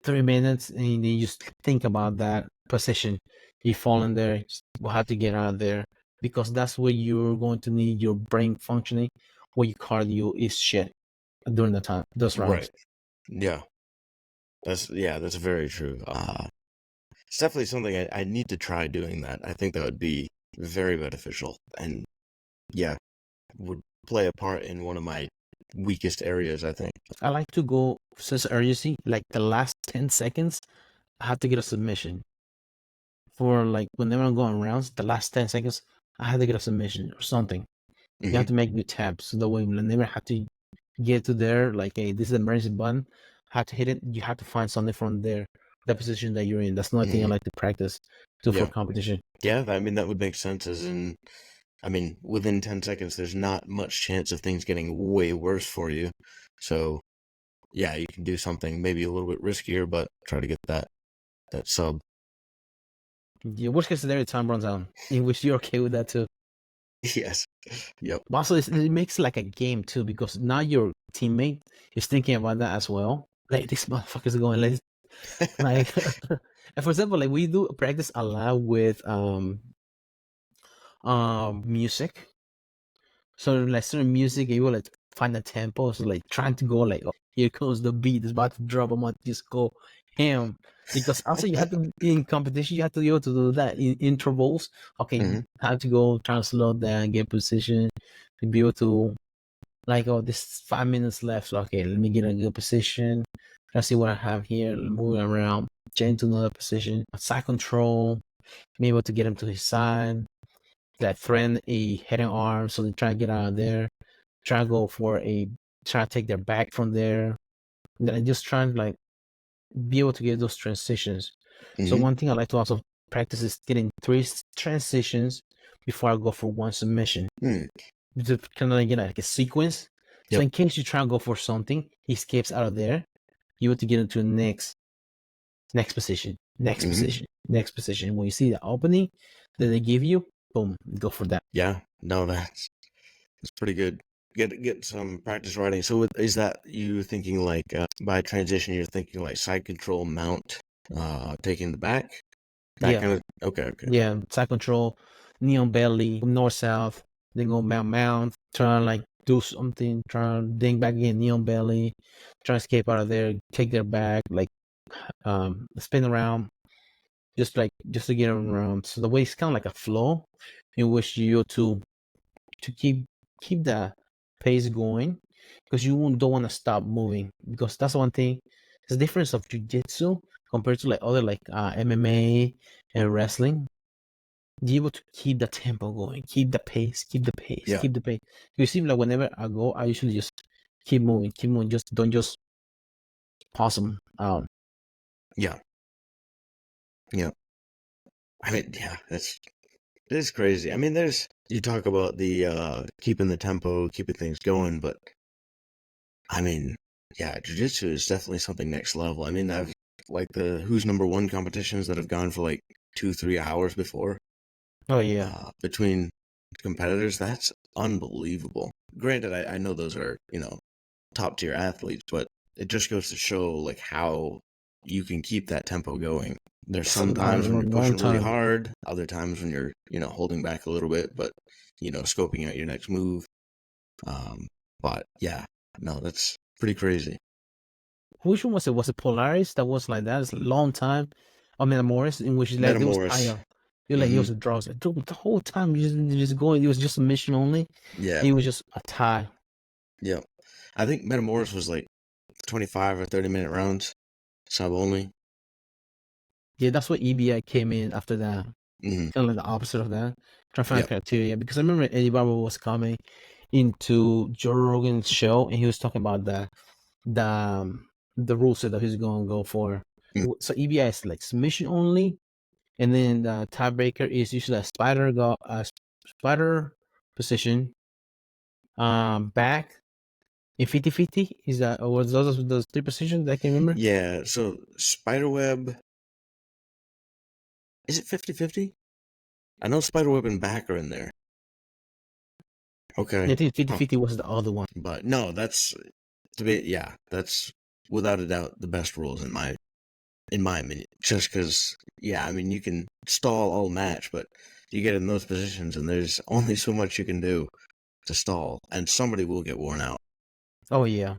3 minutes, and then you just think about that position, you fall in there, will have to get out of there, because that's where you're going to need your brain functioning, where your cardio is shit during the time those rounds. Right. Yeah. That's very true. It's definitely something I need to try doing that. I think that would be very beneficial, and yeah, would play a part in one of my weakest areas, I think. I like to go sense of urgency, like the last 10 seconds, I have to get a submission. For like whenever I'm going rounds, the last 10 seconds, I have to get a submission or something. You have to make new tabs, so that way whenever I have to get to there, like, hey, this is the emergency button, have to hit it, you have to find something from there, the position that you're in. That's another thing I like to practice for competition. Yeah, I mean, that would make sense, as in, I mean, within 10 seconds, there's not much chance of things getting way worse for you. So, yeah, you can do something maybe a little bit riskier, but try to get that sub. Yeah, worst case scenario, time runs out, in which you're okay with that too. Yes. Yep. Also, it makes it like a game too, because now your teammate is thinking about that as well. Like, this motherfucker's going, like, and for example, like we do practice a lot with music. So like certain music, you will like find the tempo. So like trying to go like, oh, here comes the beat, it's about to drop. I'm gonna just go ham, because also you have to in competition. You have to be able to do that in intervals. Okay, have to go try to slow down, get position, to be able to like, oh, this is 5 minutes left. So, okay, let me get a good position. Try to see what I have here. Moving around, change to another position. Side control, be able to get him to his side. That threaten a head and arm, so they try to get out of there. Try to take their back from there. And then just trying to like be able to get those transitions. So one thing I like to also practice is getting 3 transitions before I go for one submission. Just kind of like, like a sequence. So in case you try to go for something, he escapes out of there, you have to get into the next position, next position. When you see the opening that they give you, boom, go for that. Yeah, no, that's pretty good. Get some practice riding. So is that you thinking like by transition, you're thinking like side control, mount, taking the back? That kind of, okay. Yeah, side control, knee on belly, north south, then go mount, try to like do something, try to ding back again, knee on belly, try to escape out of there, take their back, like spin around, just to get around. So the way it's kind of like a flow in which you to keep the pace going, because you don't want to stop moving, because that's one thing. It's the difference of jiu-jitsu compared to like other like MMA and wrestling. Be able to keep the tempo going, keep the pace. You seem like whenever I go, I usually just keep moving, just don't just pause them out. Yeah. I mean, yeah, it is crazy. I mean, you talk about the keeping the tempo, keeping things going, but I mean, yeah, jiu-jitsu is definitely something next level. I mean, I've like the who's number one competitions that have gone for like 2-3 hours before. Oh yeah, between competitors, that's unbelievable. Granted, I know those are, top tier athletes, but it just goes to show like how you can keep that tempo going. There's some times when you're pushing really hard, other times when you're, holding back a little bit, but, scoping out your next move. But yeah, no, that's pretty crazy. Which one was it? Was it Polaris that was like that? It's a long time. I mean, Morris, in which like it was you're like, it was a draw. Like, dude, the whole time you just going, it was just a mission only. Yeah. And it was just a tie. Yeah. I think Metamoris was like 25 or 30-minute rounds, sub only. Yeah, that's what EBI came in after that. Hmm. Kind of like the opposite of that. Trying to find Yep. criteria because I remember Eddie Barber was coming into Joe Rogan's show and he was talking about the rule set that he's going to go for. Mm. So EBI is like submission only, and then the tiebreaker is usually a spider position, back in 50-50. Is that or was those three positions that I can remember? Yeah, so Spiderweb, is it 50-50? I know Spiderweb and back are in there. Okay. I think 50-50 was the other one. But no, that's without a doubt the best rules in my opinion. Just because, I mean, you can stall all match, but you get in those positions and there's only so much you can do to stall, and somebody will get worn out. Oh yeah,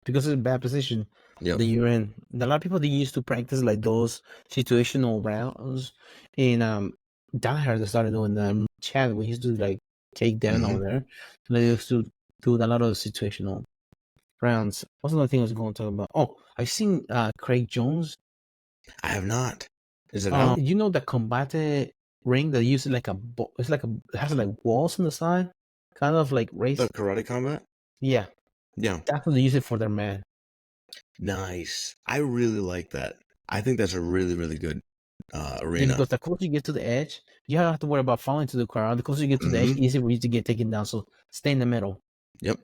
because it's a bad position Yep. that you're in. A lot of people they used to practice like those situational rounds, and Danaher started doing them. Chad, we used to like take down over there, and they used to do a lot of situational rounds. What's another thing I was going to talk about? Oh, I've seen Craig Jones. I have not. Is it out? You know the combate ring that uses like it's like it has like walls on the side, kind of like race. The karate combat? Yeah, Yeah. that's what they use it for their man. Nice. I really like that. I think that's a really, really good Yeah, arena. because the closer you get to the edge, you don't have to worry about falling to the crowd. The closer you get to the edge, easy for you to get taken down. So stay in the middle. Yep.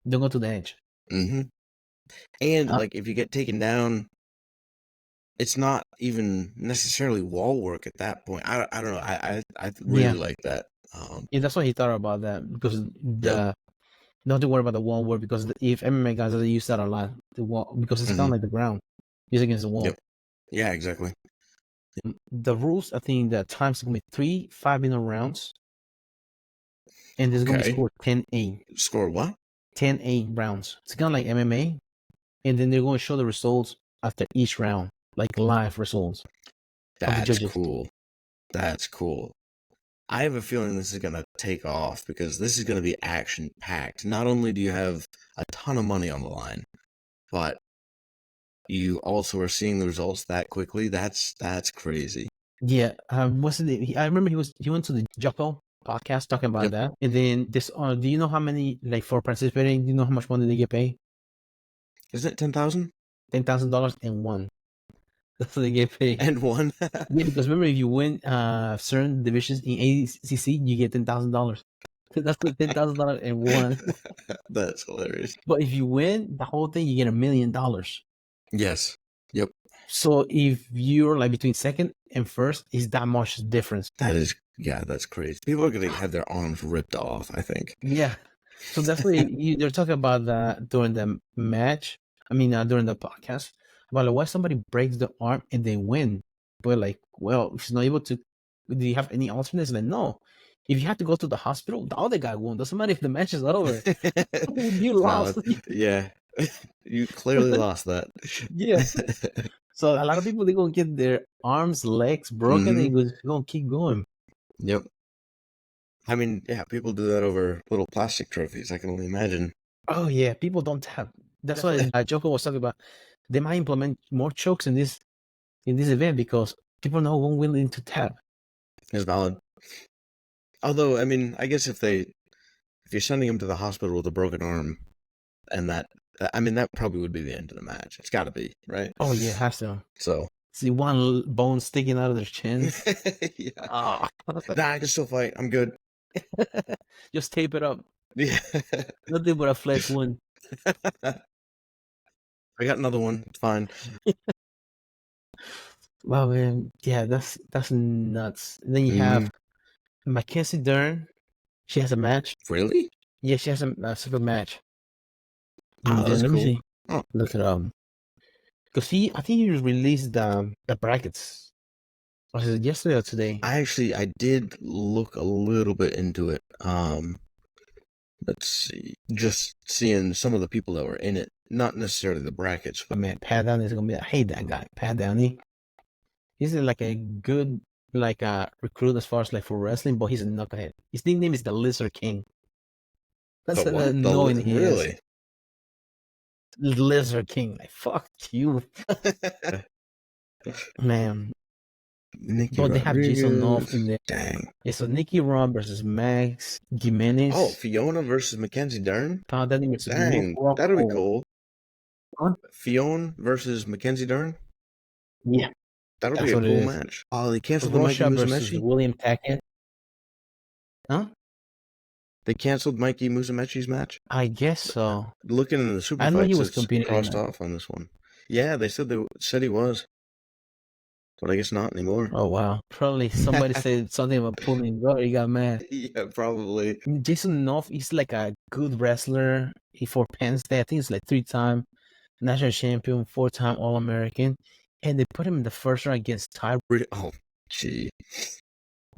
Don't go to the edge. And like if you get taken down, it's not even necessarily wall work at that point. I don't know. I really like that. Yeah, that's why he thought about that because don't have to worry about the wall work because if MMA guys they use that a lot, the wall because it's kind of like the ground, use against the wall. Yep. Yeah, exactly. The rules, I think the time's gonna be 3 5-minute rounds, and there's gonna be scored 10-8. Score what? 10-8 rounds. It's kind of like MMA, and then they're going to show the results after each round, like live results. That's cool. That's cool. I have a feeling this is going to take off because this is going to be action packed. Not only do you have a ton of money on the line, but you also are seeing the results that quickly. That's crazy. Yeah, I remember he went to the Jocko podcast talking about that, and then this. Do you know how many like for participating? Do you know how much money they get paid? Isn't it $10,000? $10,000 and one. That's what they get paid. And one. Yeah, because remember if you win certain divisions in ADCC, you get $10,000. That's the $10,000 and one. That's hilarious. But if you win the whole thing, you get $1 million. Yes. Yep. So if you're like between second and first, is that much difference? That's crazy. People are going to have their arms ripped off, I think. Yeah. So that's why they're talking about that during the match. I mean, during the podcast about like, why somebody breaks the arm and they win. But like, well, if he's not able to, do you have any alternates? Like, no. If you have to go to the hospital, the other guy won. Doesn't matter if the match is over. You lost. Yeah. You clearly lost that. Yeah. So a lot of people, they're going to get their arms, legs broken and they're going to keep going. Yep. I mean, yeah, people do that over little plastic trophies. I can only imagine. Oh, yeah. People don't tap. That's why Joko was talking about. They might implement more chokes in this event because people are not willing to tap. It's valid. Although, I mean, I guess if you're sending him to the hospital with a broken arm, and that probably would be the end of the match. It's got to be, right? Oh yeah, it has to. So see one bone sticking out of their chin. Yeah. Oh. Nah, I can still fight. I'm good. Just tape it up. Yeah. Nothing but a flesh wound. I got another one. It's fine. Wow, man. Yeah, that's nuts. And then you have Mackenzie Dern. She has a match. Really? Yeah, she has a super match. Oh, that's cool. See. Oh. Look it up. Because I think he released the brackets. Was it yesterday or today? I did look a little bit into it. Let's see. Just seeing some of the people that were in it. Not necessarily the brackets. But man, Pat Downey is going to be... I hate that guy. Pat Downey. He's like a good recruit as far as like for wrestling, but he's a knucklehead. His nickname is the Lizard King. That's how annoying he is. Lizard King. Like, fuck you, man. Nicky But they have Jason North Rodriguez. in there. Dang. Yeah, so Nicky Ron versus Max Jimenez. Oh, Fiona versus Mackenzie Dern? That versus Dang, Rock that'll be Hall. cool. Huh? Fiona versus Mackenzie Dern? Yeah. That'll That's be a what it cool is. match. Oh, they canceled the Mikey Russia versus Musumeci? William Tackett. Huh? They canceled Mikey Musumeci's match? I guess so. Looking in the super I know he fights, was it's competing in crossed that. off on this one. Yeah, they said he was. But I guess not anymore. Oh, wow. Probably somebody said something about pulling bro. He got mad. Yeah, probably. Jason North is like a good wrestler. He for Penn State. I think it's like 3-time national champion, 4-time All-American. And they put him in the first round against Ty. Oh, gee.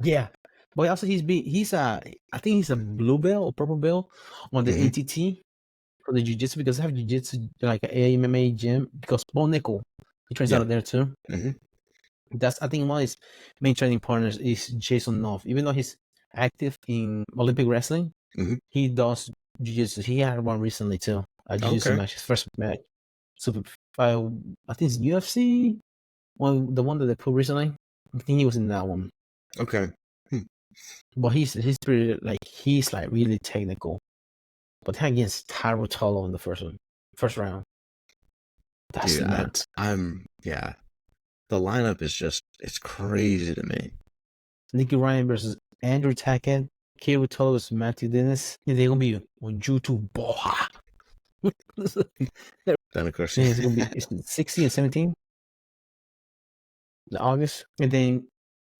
Yeah. But also I think he's a blue belt or purple belt on the ATT for the jiu-jitsu, because I have jiu-jitsu like an MMA gym, because Bo Nickel, he trains out of there too. I think one of his main training partners is Jason North. Even though he's active in Olympic wrestling, he does jiu-jitsu. He had one recently too, a jiu-jitsu match, his first match. So I think it's UFC, the one that they put recently. I think he was in that one. Okay. But he's pretty, like, he's like really technical. But against Taro Tolo in the first round. That's nuts. The lineup is just, it's crazy to me. Nicky Ryan versus Andrew Tackett. Kiro Tolo versus Matthew Dennis. And they're gonna be on YouTube. Then of course, it's gonna be 16 and 17 in August, and then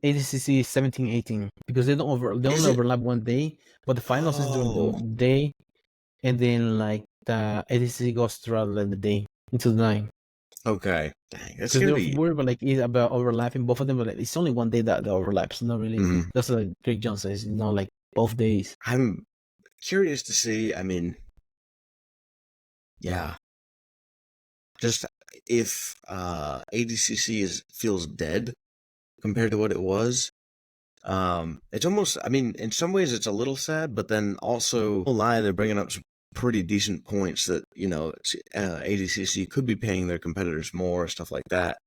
ADCC is 17-18, because they don't overlap one day, but the finals is during the day, and then like the ADCC goes throughout the day into the night. Okay, dang, that's Because gonna they're be worried about about overlapping both of them, but like, it's only one day that overlaps. Not really. That's like Greg John says. Like both days. I'm curious to see. I mean, yeah, just if ADCC feels dead compared to what it was. It's almost, I mean, in some ways it's a little sad, but then also, they're bringing up some pretty decent points that, ADCC could be paying their competitors more, stuff like that.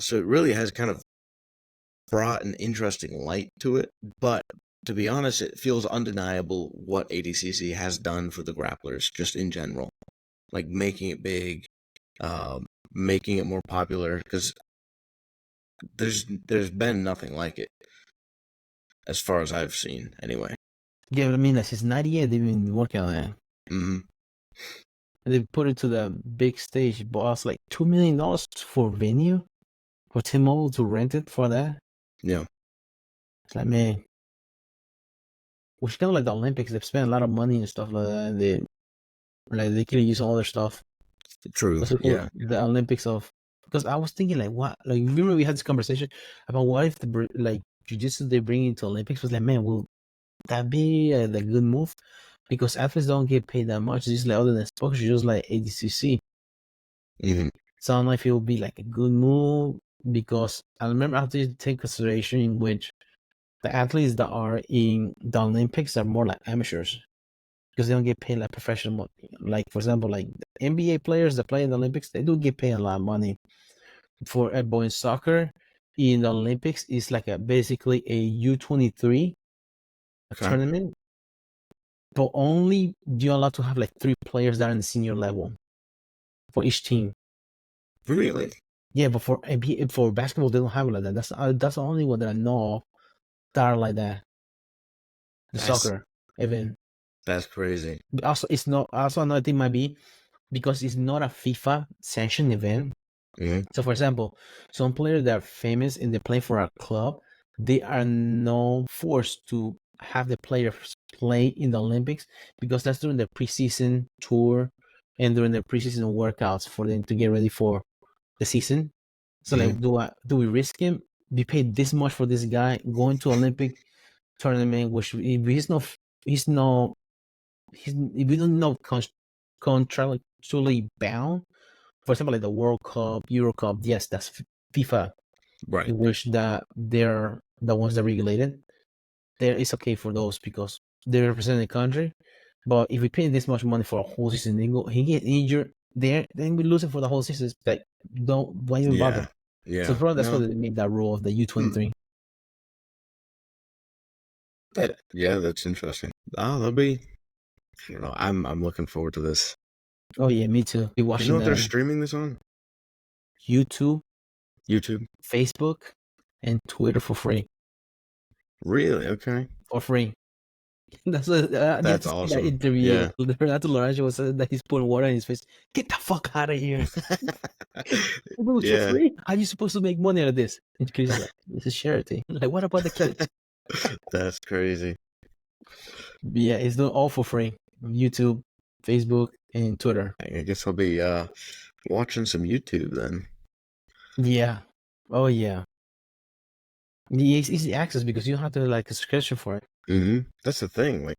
So it really has kind of brought an interesting light to it. But to be honest, it feels undeniable what ADCC has done for the grapplers, just in general. Like making it big, making it more popular, because there's been nothing like it, as far as I've seen, anyway. Yeah, but I mean, since '98, they've been working on that. And they put it to the big stage, but also like $2 million for venue for T-Mobile to rent it for that. Yeah, it's like, man, which kind of like the Olympics. They've spent a lot of money and stuff like that. And they can use all their stuff. True. Yeah, the Olympics because I was thinking like, what? Like, remember we had this conversation about what if the jiu-jitsu they bring into Olympics was like, man, will that be the good move? Because athletes don't get paid that much. It's just like other than sports, just like ADCC. So I don't know if it will be like a good move, because I remember I have to take consideration in which the athletes that are in the Olympics are more like amateurs, because they don't get paid like professional. Like, for example, like the NBA players that play in the Olympics, they do get paid a lot of money. For boy in soccer, in the Olympics, it's like basically a U23 tournament, but only you're allowed to have like 3 players that are in the senior level for each team. Really? Yeah, but for basketball, they don't have it like that. That's the only one that I know of that are like that. Soccer event. That's crazy. But also, it's not. Also, another thing might be because it's not a FIFA sanctioned event. So, for example, some players that are famous and they play for a club, they are not forced to have the players play in the Olympics, because that's during the preseason tour and during the preseason workouts for them to get ready for the season. So, like, do we risk him? Be paid this much for this guy going to Olympic tournament, which if we don't know contractually bound. For example, like the World Cup, Euro Cup, yes, that's FIFA, right? In which that they're the ones that regulated. There is okay for those because they represent the country. But if we pay this much money for a whole season, he get injured, then we lose it for the whole season. It's like, why even bother? Yeah. So probably that's No. why they made that rule of the U23. That's interesting. Oh, that'll be. I don't know. I'm looking forward to this. Oh yeah, me too. Be You watching know what they're streaming this on? YouTube, YouTube. Facebook, and Twitter for free. Really? Okay. For free. That's what That's awesome. that interview. Yeah. Renato Lorenzo was saying that he's putting water in his face. Get the fuck out of here. For Yeah. free? How are you supposed to make money out of this? And Chris is like, this is charity. Like, what about the kids? That's crazy. Yeah, it's doing all for free. YouTube, Facebook, and Twitter. I guess I'll be watching some YouTube then. Yeah. Oh yeah. Yeah, it's easy access because you don't have to like a subscription for it. Mm-hmm. That's the thing. Like,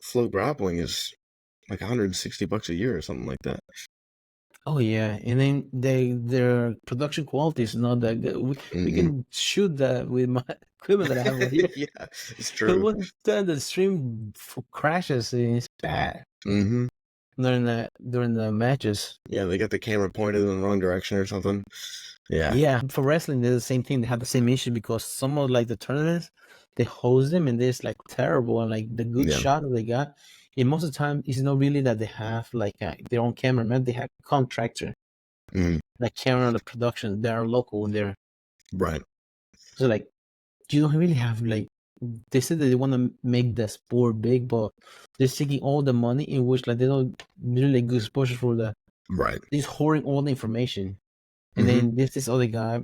Flow Grappling is like $160 a year or something like that. Oh yeah, and then their production quality is not that good. We can shoot that with my equipment that I have right here. Yeah, it's But true. one time the stream crashes and it's bad Mm-hmm. during the matches. Yeah, they got the camera pointed in the wrong direction or something. Yeah. Yeah, for wrestling, they're the same thing. They have the same issue because some of like the tournaments, they host them and it's like terrible. And like the good shot that they got, and most of the time, it's not really that they have like their own cameraman. They have contractor, like camera on the production. They are local and they're right. So like, you don't really have like. They said that they want to make the sport big, but they're taking all the money in which like they don't really good exposure for the. Right. They're just hoarding all the information. And then this other guy,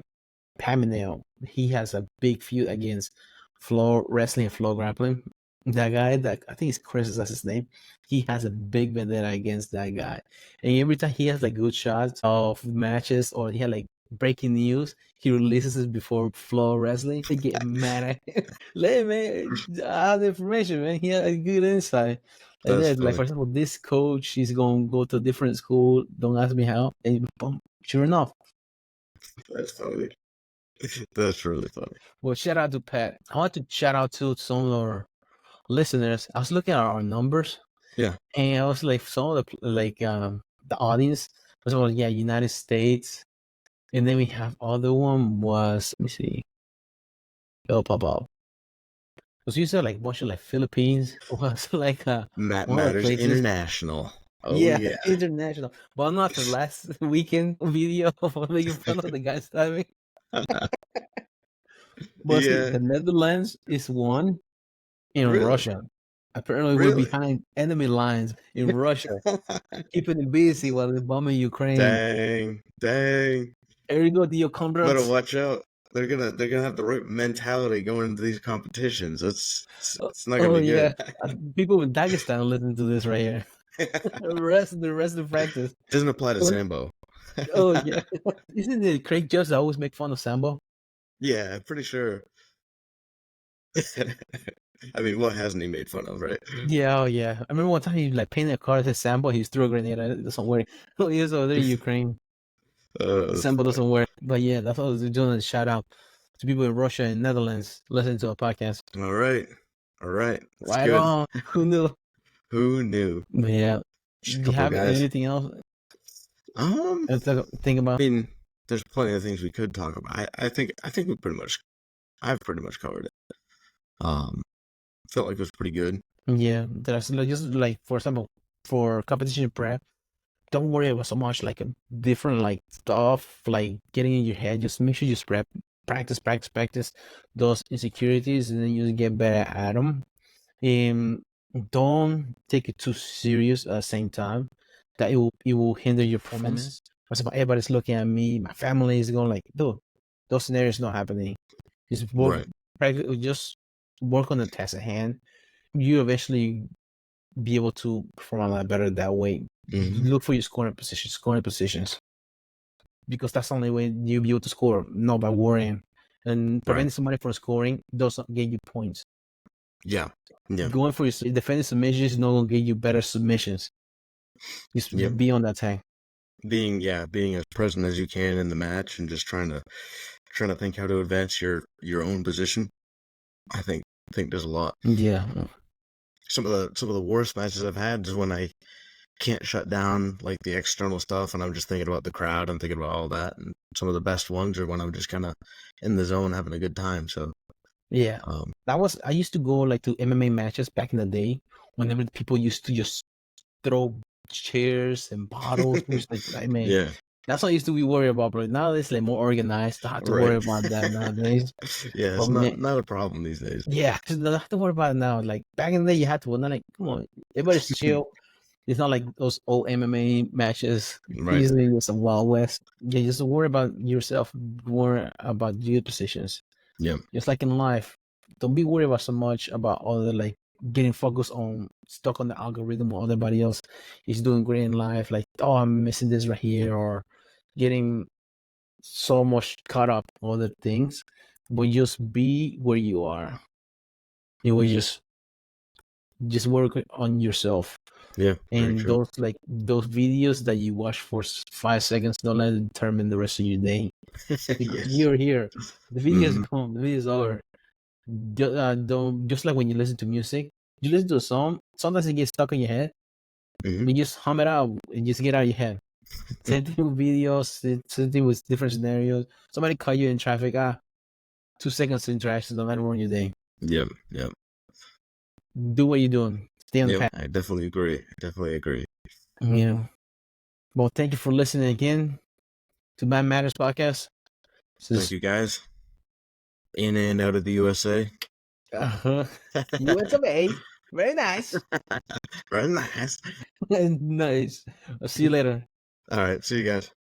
Paminale, he has a big feud against Flow Wrestling and Flow Grappling. That guy, that I think it's Chris, that's his name. He has a big vendetta against that guy. And every time he has like good shots of matches or he had like breaking news, he releases it before Flow Wrestling. They get mad at him. Let man, I have the information, man. He had a good insight. And then, like, for example, this coach is going to go to a different school. Don't ask me how. And boom, sure enough. That's funny. That's really funny. Well, shout out to Pat. I want to shout out to some of our listeners. I was looking at our numbers. Yeah. And I was like, some of the audience was all, United States. And then we have other one was, let me see. It'll pop up. Was usually like a bunch of like Philippines. It was like Matt Matters International. Oh, yeah, international. But I'm not the last weekend video of making fun of the guy stabbing. But the Netherlands is one in Russia. Apparently, we're behind enemy lines in Russia, keeping it busy while they're bombing Ukraine. Dang. There you go, Dio Converts. Better watch out. They're gonna have the right mentality going into these competitions. It's not gonna be good. People in Dagestan listen to this right here. The rest of practice doesn't apply to Sambo. Oh yeah, isn't it Craig Judge that always make fun of Sambo? Yeah, I'm pretty sure. I mean, what hasn't he made fun of, right? Yeah, I remember one time he like painted a car that says Sambo. He threw a grenade at it. It doesn't work. He was over there in Ukraine. Sambo doesn't work. But yeah, that's what I was doing. A shout out to people in Russia and Netherlands listening to our podcast. All right. That's right good. on. Who knew? But yeah. Do you have anything else? Think about. I mean, there's plenty of things we could talk about. I think I've pretty much covered it. Felt like it was pretty good. Yeah, there's just like, for example, for competition prep, don't worry about so much like a different like stuff like getting in your head. Just make sure you practice those insecurities, and then you get better at them. Don't take it too serious at the same time. That it will hinder your performance. For example, everybody's looking at me. My family is going like, dude, those scenarios not happening. Just work on the task at hand. You eventually be able to perform a lot better that way. Look for your scoring positions, because that's the only way you'll be able to score, not by worrying. And preventing somebody from scoring doesn't get you points. Yeah. Going for your defending submissions is not going to get you better submissions. Just be on that tag. Being as present as you can in the match and just trying to think how to advance your own position. I think does a lot. Yeah. Some of the worst matches I've had is when I can't shut down like the external stuff, and I'm just thinking about the crowd and thinking about all that. And some of the best ones are when I'm just kind of in the zone having a good time. So Yeah, um, I used to go like to MMA matches back in the day. Whenever people used to just throw chairs and bottles, which like I mean, yeah, that's what I used to be worried about, bro. Now it's like more organized. Don't have to worry right. about that nowadays. Yeah, But it's man, not a problem these days. yeah, 'cause don't have to worry about it now. Like back in the day, you had to. Well, not like come on, everybody's chill. It's not like those old MMA matches. Right. Usually it's a Wild West. Yeah, just worry about yourself. Worry about your positions. Yeah. Just like in life, don't be worried about so much about other like getting focused on stuck on the algorithm or everybody else is doing great in life. Like, oh, I'm missing this right here, or getting so much caught up on other things. But just be where you are. You will just work on yourself. Yeah. Very And true. those videos that you watch for 5 seconds, don't let it determine the rest of your day. Yes. You're here. The video is Hmm. gone. The video is over. Don't just like when you listen to music, you listen to a song. Sometimes it gets stuck in your head. Hmm. You just hum it out and just get out of your head. Same thing with videos. Same thing with different scenarios. Somebody caught you in traffic. 2 seconds to interaction. Don't let it ruin your day. Yep. Yep. Do what you're doing. Stay on the Yep. path. I definitely agree. Definitely agree. Yeah. Well, thank you for listening again to Man Matters podcast. Thank you guys. In and out of the USA. Uh-huh. USA. Very nice. Very nice. Nice. I'll see you later. All right. See you guys.